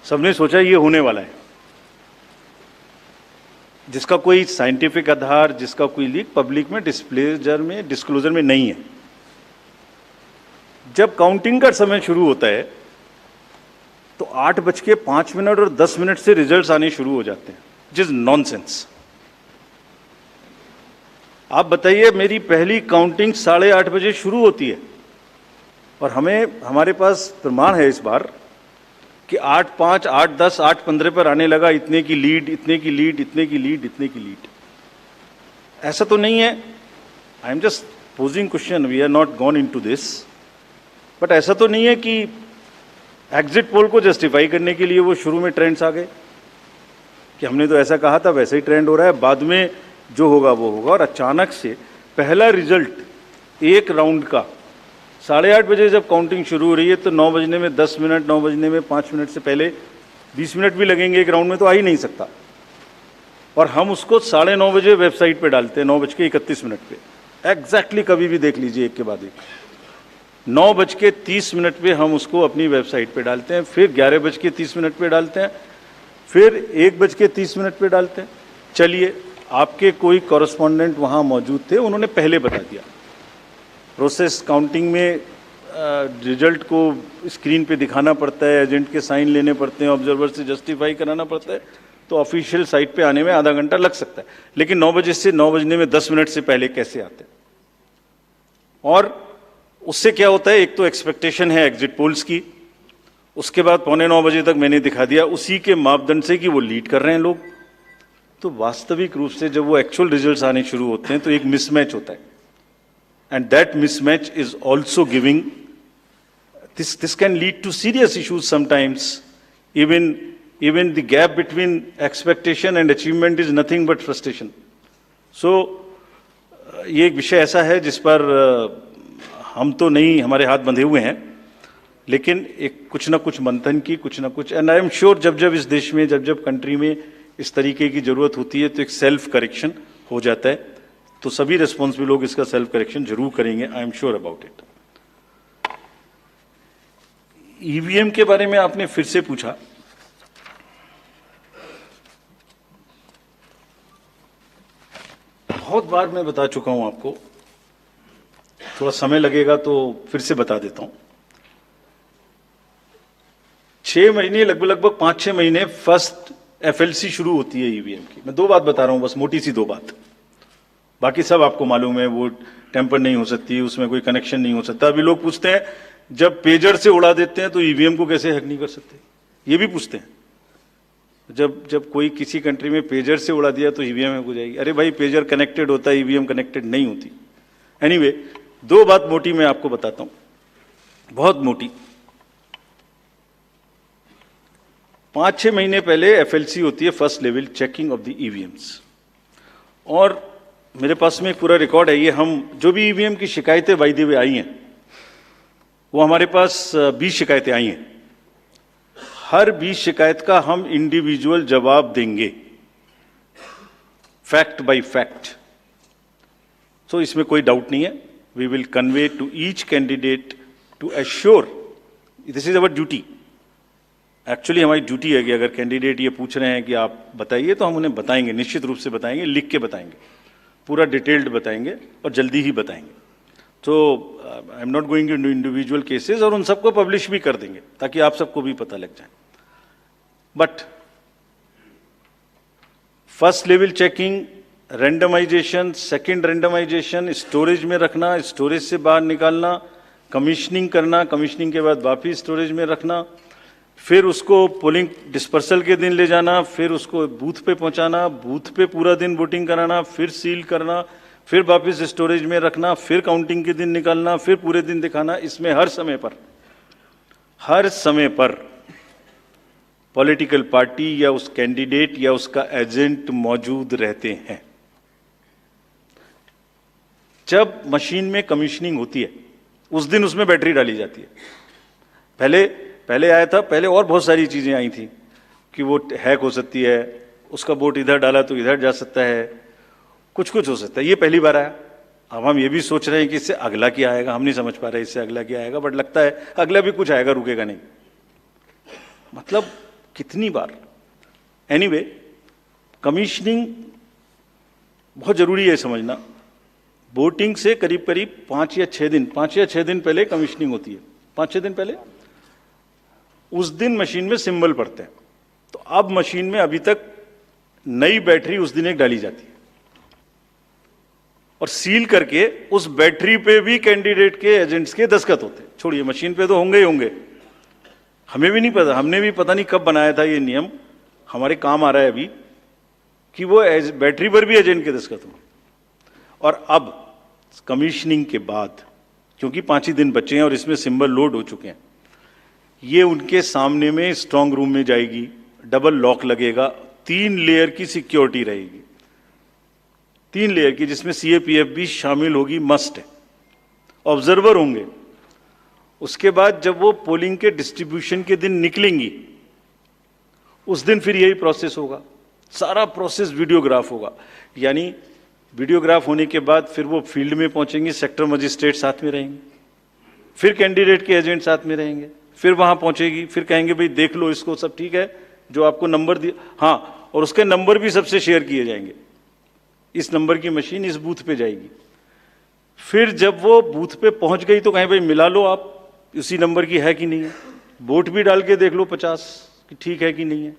सबने सोचा ये होने वाला है, जिसका कोई साइंटिफिक आधार, जिसका कोई लीक पब्लिक में डिस्क्लोजर में नहीं है. जब काउंटिंग का समय शुरू होता है तो 8:05 और 10 मिनट से रिजल्ट्स आने शुरू हो जाते हैं, विच इज नॉनसेंस. आप बताइए, मेरी पहली काउंटिंग 8:30 बजे शुरू होती है और हमारे पास प्रमाण है इस बार कि 8:05, 8:10, 8:15 पर आने लगा इतने की लीड, इतने की लीड, इतने की लीड, इतने की लीड. ऐसा तो नहीं है. I am just posing question, we are not gone into this. But ऐसा तो नहीं है कि एग्जिट पोल को जस्टिफाई करने के लिए वो शुरू में ट्रेंड्स आ गए कि हमने तो ऐसा कहा था, वैसे ही ट्रेंड हो रहा है, बाद में जो होगा वो होगा. और अचानक से पहला रिजल्ट एक राउंड का 8:30 बजे जब काउंटिंग शुरू हो रही है तो 9 बजने में 10 मिनट, 9 बजने में 5 मिनट से पहले 20 मिनट भी लगेंगे एक राउंड में, तो आ ही नहीं सकता. और हम उसको 9:30 बजे वेबसाइट पे डालते हैं 9:31 पे. एग्जैक्टली कभी भी देख लीजिए, एक के बाद एक. 9:30 पे हम उसको अपनी वेबसाइट पे डालते हैं, फिर 11:30 पे डालते हैं, फिर 1:30 पे डालते हैं. चलिए, आपके कोई कॉरेस्पॉन्डेंट वहाँ मौजूद थे, उन्होंने पहले बता दिया. प्रोसेस काउंटिंग में रिजल्ट को स्क्रीन पे दिखाना पड़ता है, एजेंट के साइन लेने पड़ते हैं, ऑब्जर्वर से जस्टिफाई कराना पड़ता है, तो ऑफिशियल साइट पे आने में आधा घंटा लग सकता है. लेकिन 9 बजे से 9 बजने में 10 मिनट से पहले कैसे आते हैं? और उससे क्या होता है, एक तो एक्सपेक्टेशन है एग्जिट पोल्स की, उसके बाद 8:45 बजे तक मैंने दिखा दिया उसी के मापदंड से कि वो लीड कर रहे हैं लोग. तो वास्तविक रूप से जब वो एक्चुअल रिजल्ट्स आने शुरू होते हैं तो एक मिसमैच होता है. and that mismatch is also giving, this can lead to serious issues sometimes. Even the gap between expectation and achievement is nothing but frustration. So ये एक विषय ऐसा है जिस पर हम तो नहीं, हमारे हाथ बंधे हुए हैं, लेकिन एक कुछ ना कुछ मंथन की, कुछ ना कुछ, एंड आई एम श्योर जब जब इस देश में, जब जब कंट्री में इस तरीके की जरूरत होती है तो एक सेल्फ करेक्शन हो जाता है. तो सभी रिस्पॉन्सिबल लोग इसका सेल्फ करेक्शन जरूर करेंगे, I am sure about it. EVM के बारे में आपने फिर से पूछा. बहुत बार मैं बता चुका हूं आपको, थोड़ा समय लगेगा तो फिर से बता देता हूं. 6 महीने, लगभग 5-6 महीने फर्स्ट एफएलसी शुरू होती है ईवीएम की. मैं 2 बात बता रहा हूं, बस मोटी सी 2 बात, बाकी सब आपको मालूम है. वो टेम्पर नहीं हो सकती, उसमें कोई कनेक्शन नहीं हो सकता. अभी लोग पूछते हैं जब पेजर से उड़ा देते हैं तो ईवीएम को कैसे हैक नहीं कर सकते, ये भी पूछते हैं. जब कोई किसी कंट्री में पेजर से उड़ा दिया तो ईवीएम हैक हो जाएगी. अरे भाई, पेजर कनेक्टेड होता है, ईवीएम कनेक्टेड नहीं होती. एनीवे, 2 बात मोटी मैं आपको बताता हूं, बहुत मोटी. 5-6 महीने पहले एफएलसी होती है, first level checking of the EVMs, और मेरे पास में एक पूरा रिकॉर्ड है. ये हम जो भी ईवीएम की शिकायतें बाय द वे आई हैं, वो हमारे पास 20 शिकायतें आई हैं. हर 20 शिकायत का हम इंडिविजुअल जवाब देंगे, फैक्ट बाय फैक्ट. तो इसमें कोई डाउट नहीं है. We will convey to each candidate to assure, this is our duty. Actually हमारी ड्यूटी है कि अगर कैंडिडेट ये पूछ रहे हैं कि आप बताइए, तो हम उन्हें बताएंगे, निश्चित रूप से बताएंगे, लिख के बताएंगे, पूरा डिटेल्ड बताएंगे और जल्दी ही बताएंगे. तो I am not going into individual cases, और उन सबको पब्लिश भी कर देंगे ताकि आप सबको भी पता लग जाए. But first level checking, randomization, second randomization, storage में रखना, स्टोरेज से बाहर निकालना, कमीशनिंग करना, कमीशनिंग के बाद वापिस स्टोरेज में रखना, फिर उसको पोलिंग डिस्पर्सल के दिन ले जाना, फिर उसको बूथ पे पहुंचाना, बूथ पे पूरा दिन वोटिंग कराना, फिर सील करना, फिर वापस स्टोरेज में रखना, फिर काउंटिंग के दिन निकालना, फिर पूरे दिन दिखाना. इसमें हर समय पर पॉलिटिकल पार्टी या उस कैंडिडेट या उसका एजेंट मौजूद रहते हैं. जब मशीन में कमीशनिंग होती है उस दिन उसमें बैटरी डाली जाती है. पहले आया था, पहले और बहुत सारी चीजें आई थी कि वो हैक हो सकती है, उसका वोट इधर डाला तो इधर जा सकता है, कुछ हो सकता है. ये पहली बार आया. अब हम ये भी सोच रहे हैं कि इससे अगला क्या आएगा, हम नहीं समझ पा रहे इससे अगला क्या आएगा, बट लगता है अगला भी कुछ आएगा, रुकेगा नहीं. मतलब कितनी बार. एनीवे, कमीशनिंग बहुत जरूरी है समझना. वोटिंग से करीब 5 या 6 दिन पहले कमीशनिंग होती है. 5-6 दिन पहले उस दिन मशीन में सिंबल पड़ते हैं. तो अब मशीन में अभी तक नई बैटरी उस दिन एक डाली जाती है और सील करके उस बैटरी पे भी कैंडिडेट के एजेंट्स के दस्तखत होते हैं. छोड़िए, मशीन पे तो होंगे ही होंगे. हमें भी नहीं पता, हमने भी पता नहीं कब बनाया था ये नियम. हमारे काम आ रहा है अभी कि वो बैटरी पर भी एजेंट के दस्तखत हों. और अब कमीशनिंग के बाद, क्योंकि 5 ही दिन बचे हैं और इसमें सिंबल लोड हो चुके हैं, ये उनके सामने में स्ट्रांग रूम में जाएगी, डबल लॉक लगेगा, 3 लेयर की सिक्योरिटी रहेगी, 3 लेयर की, जिसमें सीएपीएफ भी शामिल होगी, मस्ट है. ऑब्जर्वर होंगे. उसके बाद जब वो पोलिंग के डिस्ट्रीब्यूशन के दिन निकलेंगी, उस दिन फिर यही प्रोसेस होगा. सारा प्रोसेस वीडियोग्राफ होगा. यानी वीडियोग्राफ होने के बाद फिर वो फील्ड में पहुंचेंगे, सेक्टर मजिस्ट्रेट साथ में रहेंगे, फिर कैंडिडेट के एजेंट साथ में रहेंगे, फिर वहां पहुंचेगी, फिर कहेंगे भाई देख लो इसको, सब ठीक है, जो आपको नंबर दिया, हाँ, और उसके नंबर भी सबसे शेयर किए जाएंगे. इस नंबर की मशीन इस बूथ पे जाएगी. फिर जब वो बूथ पे पहुंच गई तो कहें भाई मिला लो आप, उसी नंबर की है कि नहीं है. वोट भी डाल के देख लो 50 कि ठीक है कि नहीं है.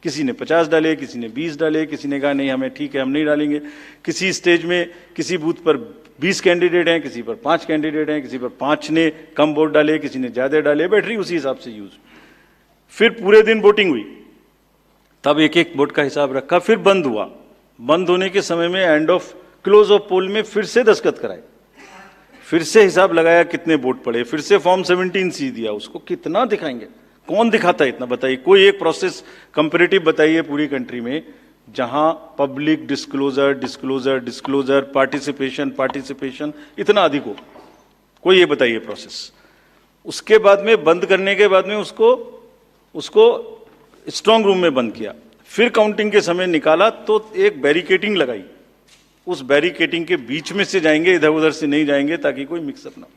किसी ने 50 डाले, किसी ने 20 डाले, किसी ने कहा नहीं हमें ठीक है, हम नहीं डालेंगे. किसी स्टेज में किसी बूथ पर 20 कैंडिडेट हैं, किसी पर 5 कैंडिडेट हैं, किसी पर 5 ने कम वोट डाले, किसी ने ज्यादा डाले, बैटरी उसी हिसाब से यूज. फिर पूरे दिन वोटिंग हुई, तब एक एक वोट का हिसाब रखा, फिर बंद हुआ. बंद होने के समय में एंड ऑफ क्लोज ऑफ पोल में फिर से दस्तखत कराए. फिर से हिसाब लगाया कितने वोट पड़े, फिर से फॉर्म 17C दिया, उसको कितना दिखाएंगे? कौन दिखाता है इतना? बताइए, कोई एक प्रोसेस कंपैरेटिव बताइए पूरी कंट्री में जहां public disclosure disclosure disclosure participation participation इतना अधिक हो। कोई ये बताइए प्रोसेस। उसके बाद में बंद करने के बाद में उसको स्ट्रांग रूम में बंद किया, फिर काउंटिंग के समय निकाला तो एक बैरिकेटिंग लगाई, उस बैरिकेटिंग के बीच में से जाएंगे, इधर उधर से नहीं जाएंगे ताकि कोई मिक्सअप ना हो।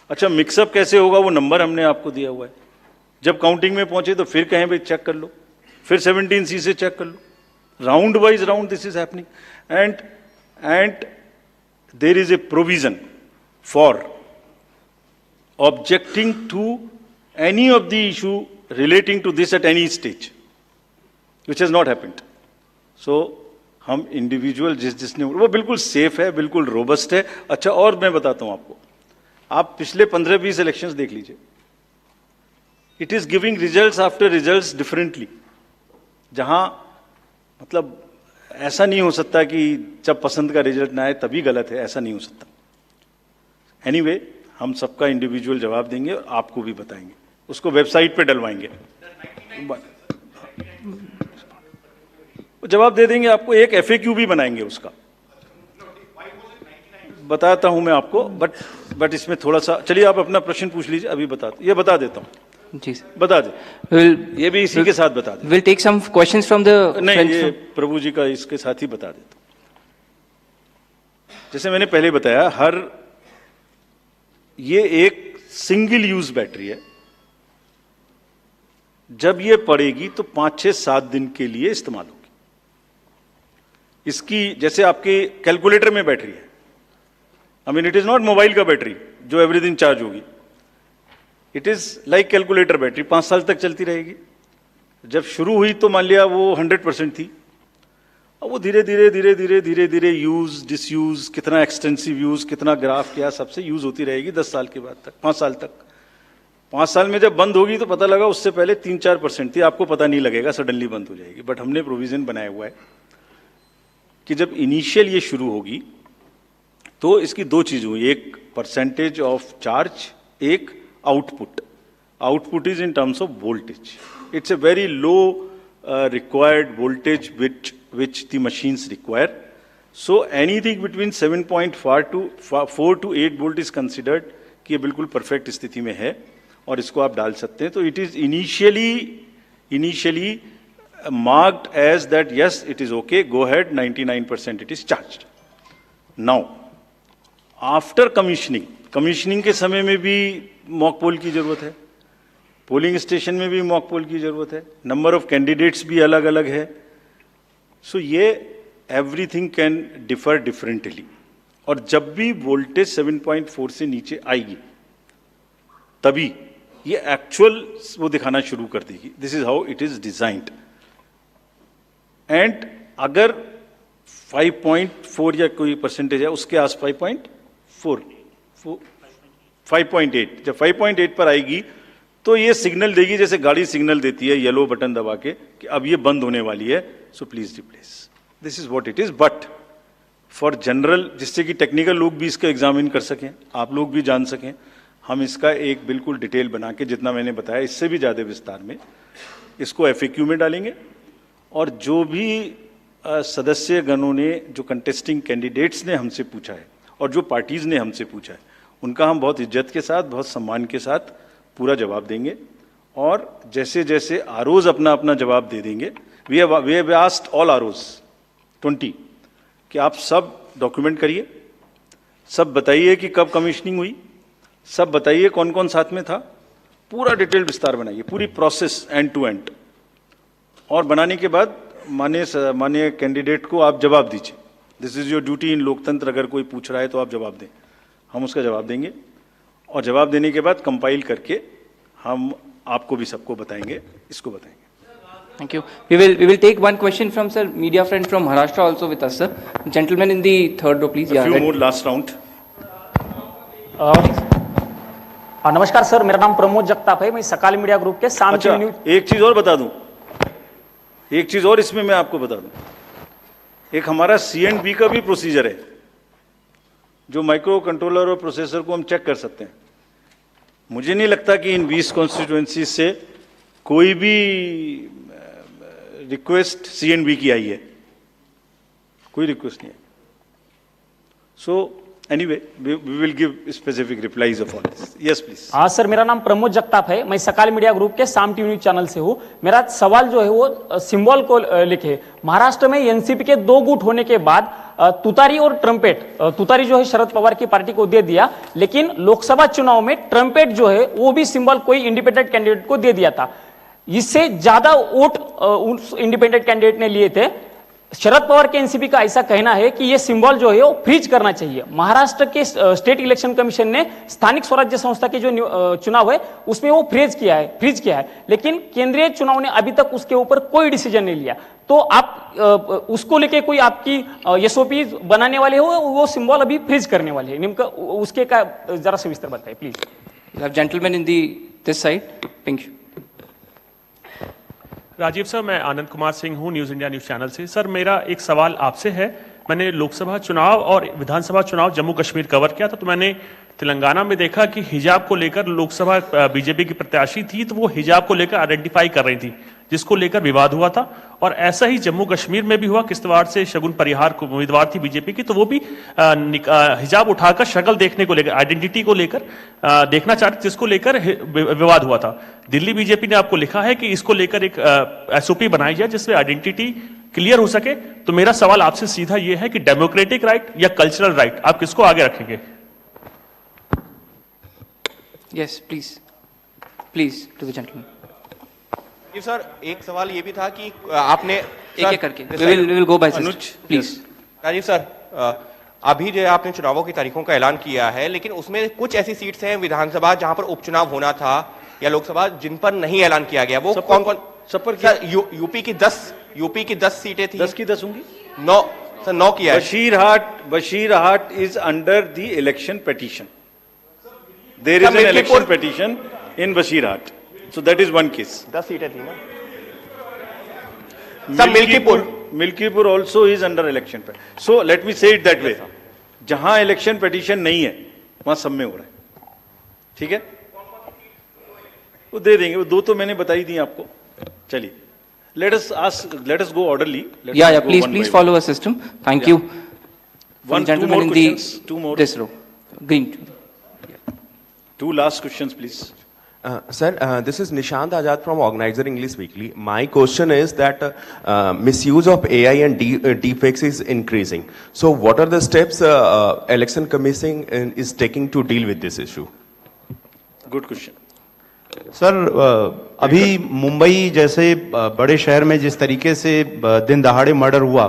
अच्छा, मिक्सअप कैसे होगा? वो नंबर हमने आपको दिया हुआ है, जब काउंटिंग में पहुंचे तो फिर कहें भाई चेक कर लो, फिर 17C से चेक कर लो, round wise round this is happening and there is a provision for objecting to any of the issue relating to this at any stage, which has not happened. So हम individual जिसने वो बिल्कुल safe है, बिल्कुल robust है। अच्छा, और मैं बताता हूं आपको, आप पिछले 15-20 इलेक्शंस देख लीजिए, it is giving results after results differently. जहां मतलब ऐसा नहीं हो सकता कि जब पसंद का रिजल्ट ना आए तभी गलत है, ऐसा नहीं हो सकता। एनीवे, हम सबका इंडिविजुअल जवाब देंगे और आपको भी बताएंगे, उसको वेबसाइट पे डलवाएंगे, जवाब दे देंगे आपको। एक FAQ भी बनाएंगे उसका, बताता हूं मैं आपको, बट इसमें थोड़ा सा, चलिए आप अपना प्रश्न पूछ लीजिए, अभी बता देता हूं। जी सर, बता दे, ये भी इसी के साथ बता दे। Will take some questions from the नहीं, ये प्रभु जी का इसके साथ ही बता देता हूं। जैसे मैंने पहले बताया, ये एक सिंगल यूज बैटरी है, जब ये पड़ेगी तो 5-6-7 दिन के लिए इस्तेमाल होगी। इसकी जैसे आपके कैलकुलेटर में बैटरी है, I mean it is not mobile का बैटरी जो एवरी दिन चार्ज होगी, it is like calculator battery, 5 साल तक चलती रहेगी। जब शुरू हुई तो मान लिया वो 100% थी, अब वो धीरे धीरे यूज डिसयूज, कितना एक्सटेंसिव यूज, कितना ग्राफ किया, सबसे यूज होती रहेगी 10 साल के बाद तक, 5 साल तक। 5 साल में जब बंद होगी तो पता लगा उससे पहले 3-4% थी, आपको पता नहीं लगेगा, सडनली बंद हो जाएगी। बट हमने प्रोविजन बनाया हुआ है कि जब इनिशियल ये शुरू होगी तो इसकी 2 चीज हुई, एक परसेंटेज ऑफ चार्ज, एक output. Output is in terms of voltage, it's a very low required voltage which the machines require. So anything between 7.4 to 8 volt is considered कि ये बिल्कुल परफेक्ट स्थिति में है और इसको आप डाल सकते हैं। तो it is initially marked as that yes it is okay, go ahead, 99% it is charged. Now after commissioning के समय में भी मॉक पोल की जरूरत है, पोलिंग स्टेशन में भी मॉक पोल की जरूरत है, नंबर ऑफ कैंडिडेट्स भी अलग अलग है। सो ये एवरीथिंग कैन डिफर डिफरेंटली, और जब भी वोल्टेज 7.4 से नीचे आएगी तभी ये एक्चुअल वो दिखाना शुरू कर देगी। This is how it is designed. And अगर 5.4 या कोई परसेंटेज है उसके आस 5.8, जब 5.8 पर आएगी तो ये सिग्नल देगी, जैसे गाड़ी सिग्नल देती है येलो बटन दबा के कि अब ये बंद होने वाली है, so please replace. This is what it is. But for general, जिससे कि टेक्निकल लोग भी इसका एग्जामिन कर सकें, आप लोग भी जान सकें, हम इसका एक बिल्कुल डिटेल बना के, जितना मैंने बताया इससे भी ज्यादा विस्तार में, इसको FAQ में डालेंगे। और जो भी सदस्य गणों ने, जो कंटेस्टिंग कैंडिडेट्स ने हमसे पूछा है और जो पार्टीज ने हमसे पूछा है, उनका हम बहुत इज्जत के साथ, बहुत सम्मान के साथ पूरा जवाब देंगे। और जैसे जैसे आरओज अपना अपना जवाब दे देंगे, we have asked all ROs 20 कि आप सब डॉक्यूमेंट करिए, सब बताइए कि कब कमीशनिंग हुई, सब बताइए कौन कौन साथ में था, पूरा डिटेल विस्तार बनाइए, पूरी प्रोसेस एंड टू एंड। और बनाने के बाद माननीय कैंडिडेट को आप जवाब दीजिए। दिस इज योर ड्यूटी इन लोकतंत्र। अगर कोई पूछ रहा है तो आप जवाब दें, हम उसका जवाब देंगे। और जवाब देने के बाद कंपाइल करके हम आपको भी सबको बताएंगे, इसको बताएंगे। Thank you. We will take one question from sir, media friend from Maharashtra also with us, sir. Gentleman in the third row, please. A few more last round. नमस्कार सर, मेरा नाम प्रमोद जगताप है, मैं सकाल मीडिया ग्रुप के शाम अच्छा, news. एक चीज और बता दूं, एक चीज और इसमें मैं आपको बता दूं, एक हमारा C&B का भी प्रोसीजर है। जो माइक्रो कंट्रोलर और प्रोसेसर को हम चेक कर सकते हैं। मुझे नहीं लगता कि इन 20 कॉन्स्टिट्यूएंसी से कोई भी रिक्वेस्ट CNB की आई है, कोई रिक्वेस्ट नहीं है। So anyway we will give specific replies of all this. Yes please. हाँ सर, मेरा नाम प्रमोद जगताप है, मैं सकाल मीडिया ग्रुप के साम टीवी न्यूज चैनल से हूँ। मेरा सवाल जो है वो सिंबल को लेके, महाराष्ट्र में एनसीपी के 2 गुट होने के बाद तुतारी और ट्रम्पेट, तुतारी जो है शरद पवार की पार्टी को दे दिया, लेकिन लोकसभा चुनाव में ट्रम्पेट जो है वो भी सिंबल कोई इंडिपेंडेंट कैंडिडेट को दे दिया था। इससे ज्यादा वोट उस इंडिपेंडेंट कैंडिडेट ने लिए थे। शरद पवार के एनसीपी का ऐसा कहना है कि ये सिंबल जो है वो फ्रीज करना चाहिए। महाराष्ट्र के स्टेट इलेक्शन कमीशन ने स्थानिक स्वराज्य संस्था के जो चुनाव है उसमें वो फ्रीज किया है, लेकिन केंद्रीय चुनाव ने अभी तक उसके ऊपर कोई डिसीजन नहीं लिया। तो आप उसको लेके कोई आपकी एसओपी बनाने वाले हो, वो सिंबल अभी फ्रीज करने वाले हैं, उसके का जरा सविस्तर बताइए please. Gentleman in this side, pink. Rajiv sir, मैं आनंद कुमार सिंह हूं, न्यूज़ इंडिया न्यूज़ चैनल से। सर मेरा एक सवाल आपसे है, मैंने लोकसभा चुनाव और विधानसभा चुनाव जम्मू कश्मीर कवर किया था, तो मैंने तेलंगाना में देखा कि हिजाब को लेकर लोकसभा बीजेपी की प्रत्याशी थी, तो वो हिजाब को लेकर आइडेंटिफाई कर रही थी, जिसको लेकर विवाद हुआ था। और ऐसा ही जम्मू कश्मीर में भी हुआ, किश्तवाड़ से शगुन परिहार को उम्मीदवार थी बीजेपी की, तो वो भी हिजाब उठाकर शक्ल देखने को लेकर, आइडेंटिटी को लेकर देखना चाहते, जिसको लेकर विवाद हुआ था। दिल्ली बीजेपी ने आपको लिखा है कि इसको लेकर एक SOP बनाई जाए जिससे आइडेंटिटी क्लियर हो सके। तो मेरा सवाल आपसे सीधा ये है कि डेमोक्रेटिक राइट या कल्चरल राइट, आप किसको आगे रखेंगे? Yes please to the gentleman. जी सर, एक सवाल ये भी था कि आपने एक करके we will go by Anuj please. Rajiv sir, अभी जो आपने चुनावों की तारीखों का ऐलान किया है, लेकिन उसमें कुछ ऐसी सीट्स हैं विधानसभा जहां पर उपचुनाव होना था या लोकसभा, जिन पर नहीं ऐलान किया गया। वो कौन कौन? सब पर सर यूपी की 10 सीटें थी। 10 की 10 होंगी। 9 किया है। Basirhat is under the election petition. There is an election petition in Basirhat, so that is one case. 10 सीटें थी ना sir. Milkipur also is under election पे। सो लेट मी से इट दैट वे, जहां इलेक्शन पेटिशन नहीं है वहां सब में हो रहा है। ठीक है, वो दे देंगे, वो 2 तो मैंने बताई दी आपको। चलिए, let us go orderly. Yeah, please follow a system. Thank you. Two Gentlemen more in questions. Two more. This row, green. 2 last questions, please. Sir, this is Nishant Azad from Organizer English Weekly. My question is that misuse of AI and deepfakes is increasing. So, what are the steps Election Commission is taking to deal with this issue? Good question. Sir, अभी मुंबई जैसे बड़े शहर में जिस तरीके से दिन दहाड़े मर्डर हुआ,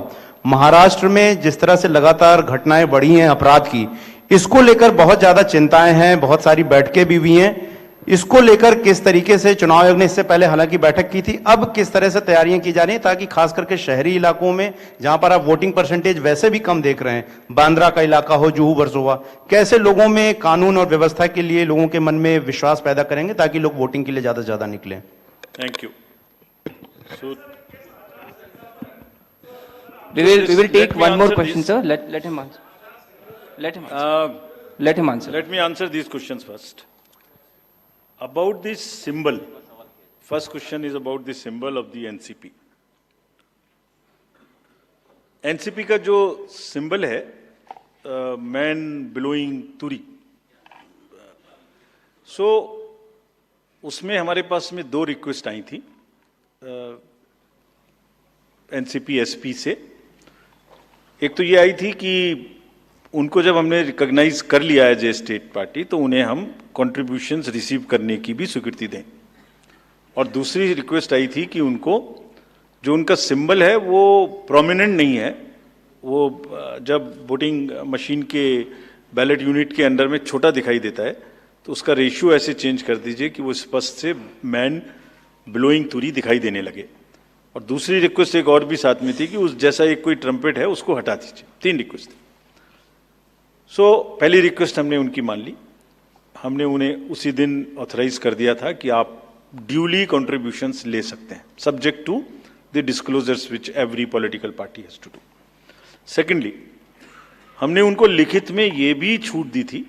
महाराष्ट्र में जिस तरह से लगातार घटनाएं बढ़ी हैं अपराध की, इसको लेकर बहुत ज्यादा चिंताएं हैं, बहुत सारी बैठकें भी हुई हैं। इसको लेकर किस तरीके से चुनाव आयोग ने इससे पहले हालांकि बैठक की थी, अब किस तरह से तैयारियां की जा रही हैं ताकि खास करके शहरी इलाकों में जहां पर आप वोटिंग परसेंटेज वैसे भी कम देख रहे हैं, बांद्रा का इलाका हो, जुहू वर्सोवा, कैसे लोगों में कानून और व्यवस्था के लिए लोगों के मन में विश्वास पैदा करेंगे ताकि लोग वोटिंग के लिए ज्यादा से ज्यादा निकलें? Thank you. We will take one more question, sir. Let him answer. Let him answer. Let me answer these questions first. About this symbol, first question is about the symbol of the NCP. NCP का जो symbol है, man blowing तुरी, so उसमें हमारे पास में 2 request आई थी NCP SP से। एक तो ये आई थी कि उनको जब हमने रिकॉग्नाइज कर लिया है जे स्टेट पार्टी, तो उन्हें हम कंट्रीब्यूशंस रिसीव करने की भी स्वीकृति दें। और दूसरी रिक्वेस्ट आई थी कि उनको जो उनका सिंबल है वो प्रोमिनेंट नहीं है, वो जब वोटिंग मशीन के बैलेट यूनिट के अंदर में छोटा दिखाई देता है, तो उसका रेशियो ऐसे चेंज कर दीजिए कि वो स्पष्ट से मैन ब्लोइंग तुरी दिखाई देने लगे। और दूसरी रिक्वेस्ट एक और भी साथ में थी कि उस जैसा एक कोई ट्रम्पेट है उसको हटा दीजिए। 3 रिक्वेस्ट थी। सो पहली रिक्वेस्ट हमने उनकी मान ली, हमने उन्हें उसी दिन ऑथराइज कर दिया था कि आप ड्यूली कंट्रीब्यूशंस ले सकते हैं, subject to the disclosures which every political party has to do. Secondly, हमने उनको लिखित में ये भी छूट दी थी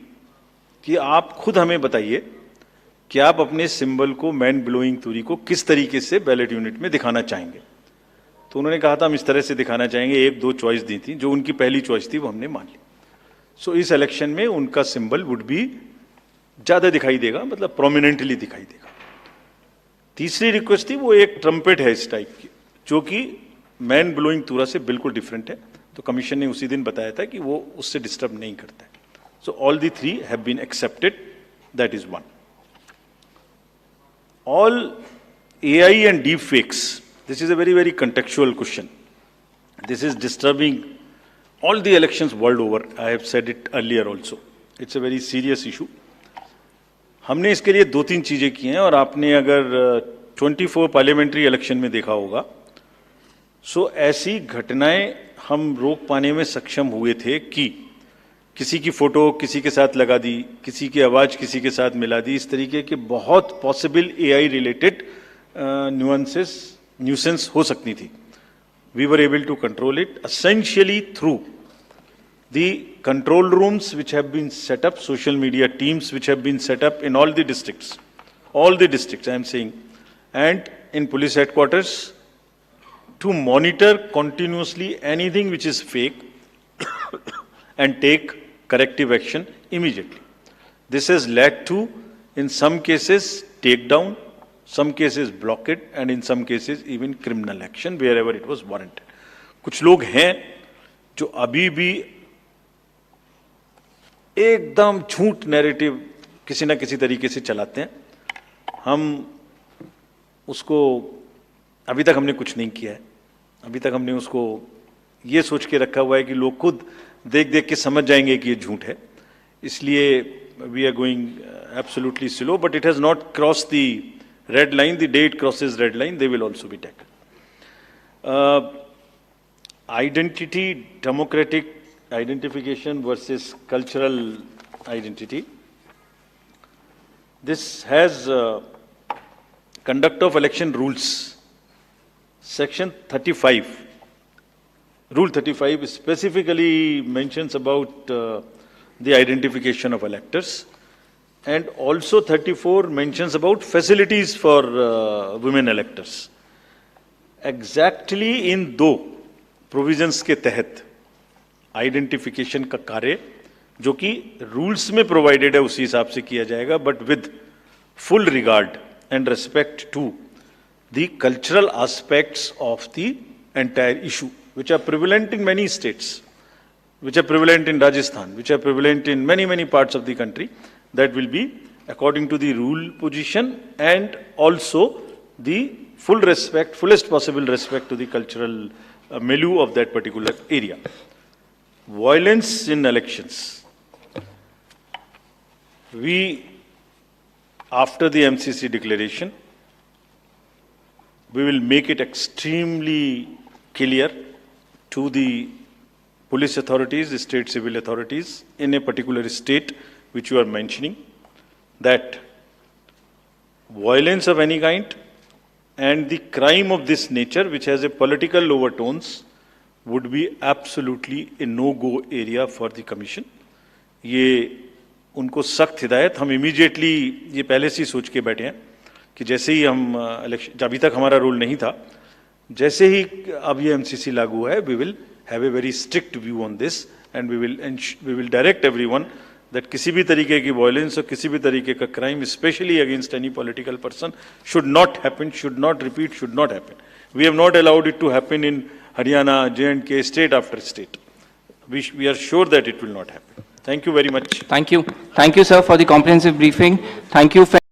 कि आप खुद हमें बताइए कि आप अपने सिंबल को मैन ब्लोइंग तुरी को किस तरीके से बैलेट यूनिट में दिखाना चाहेंगे। तो उन्होंने कहा था हम इस तरह से दिखाना चाहेंगे, 1-2 चॉइस दी थी, जो उनकी पहली चॉइस थी वो हमने मान ली। सो इस इलेक्शन में उनका सिंबल वुड भी ज्यादा दिखाई देगा, मतलब प्रोमिनेंटली दिखाई देगा। तीसरी रिक्वेस्ट थी वो एक ट्रम्पेट है इस टाइप की, जो कि मैन ब्लोइंग तुरा से बिल्कुल डिफरेंट है। तो कमीशन ने उसी दिन बताया था कि वो उससे डिस्टर्ब नहीं करता है। So all the 3 have been accepted, that is 1. All AI and deep fakes, this is a very, very contextual question. This is disturbing all the elections world over. I have said it earlier also. It's a very serious issue. हमने इसके लिए 2-3 चीजें की हैं, और आपने अगर 24 parliamentary election में देखा होगा, सो ऐसी घटनाएं हम रोक पाने में सक्षम हुए थे कि किसी की फोटो किसी के साथ लगा दी, किसी की आवाज किसी के साथ मिला दी, इस तरीके के बहुत पॉसिबल एआई रिलेटेड न्यूसेंस हो सकती थी. We were able to control it essentially through the control rooms which have been set up, social media teams which have been set up in all the districts I am saying, and in police headquarters, to monitor continuously anything which is fake and take corrective action immediately. This has led to, in some cases, takedown, some cases blockade, and in some cases even criminal action wherever it was warranted. कुछ लोग हैं जो अभी भी एकदम झूठ narrative किसी ना किसी तरीके से चलाते हैं. हम उसको अभी तक हमने कुछ नहीं किया है. अभी तक हमने उसको ये सोच के रखा हुआ है कि लोग खुद देख देख के समझ जाएंगे कि ये झूठ है. इसलिए we are going absolutely slow, but it has not cross the red line. The day it crosses red line they will also be taken. Identity, democratic identification versus cultural identity. This has conduct of election rules. Section 35. Rule 35 specifically mentions about the identification of electors. And also 34 mentions about facilities for women electors. Exactly in दो provisions के तहत identification का कार्य जो कि rules में provided है उसी हिसाब से किया जाएगा, but with full regard and respect to the cultural aspects of the entire issue which are prevalent in many states, which are prevalent in Rajasthan, which are prevalent in many many parts of the country. That will be according to the rule position and also the full respect, fullest possible respect to the cultural milieu of that particular area. Violence in elections. We, after the MCC declaration, we will make it extremely clear to the police authorities, the state civil authorities in a particular state which you are mentioning, that violence of any kind and the crime of this nature which has a political overtones would be absolutely a no-go area for the commission. ये उनको सख्त हिदायत, हम immediately ये पहले से ही सोच के बैठे हैं कि जैसे ही हम इलेक्शन, अभी तक हमारा रोल नहीं था, जैसे ही अब ये एमसीसी लागू है, we will have a very strict view on this and we will direct everyone that किसी भी तरीके की वायलेंस और किसी भी तरीके का crime specially against any political person should not happen, should not repeat, should not happen. We have not allowed it to happen in Haryana, J&K, state after state. We are sure that it will not happen. Thank you very much. Thank you. Thank you, sir, for the comprehensive briefing. Thank you.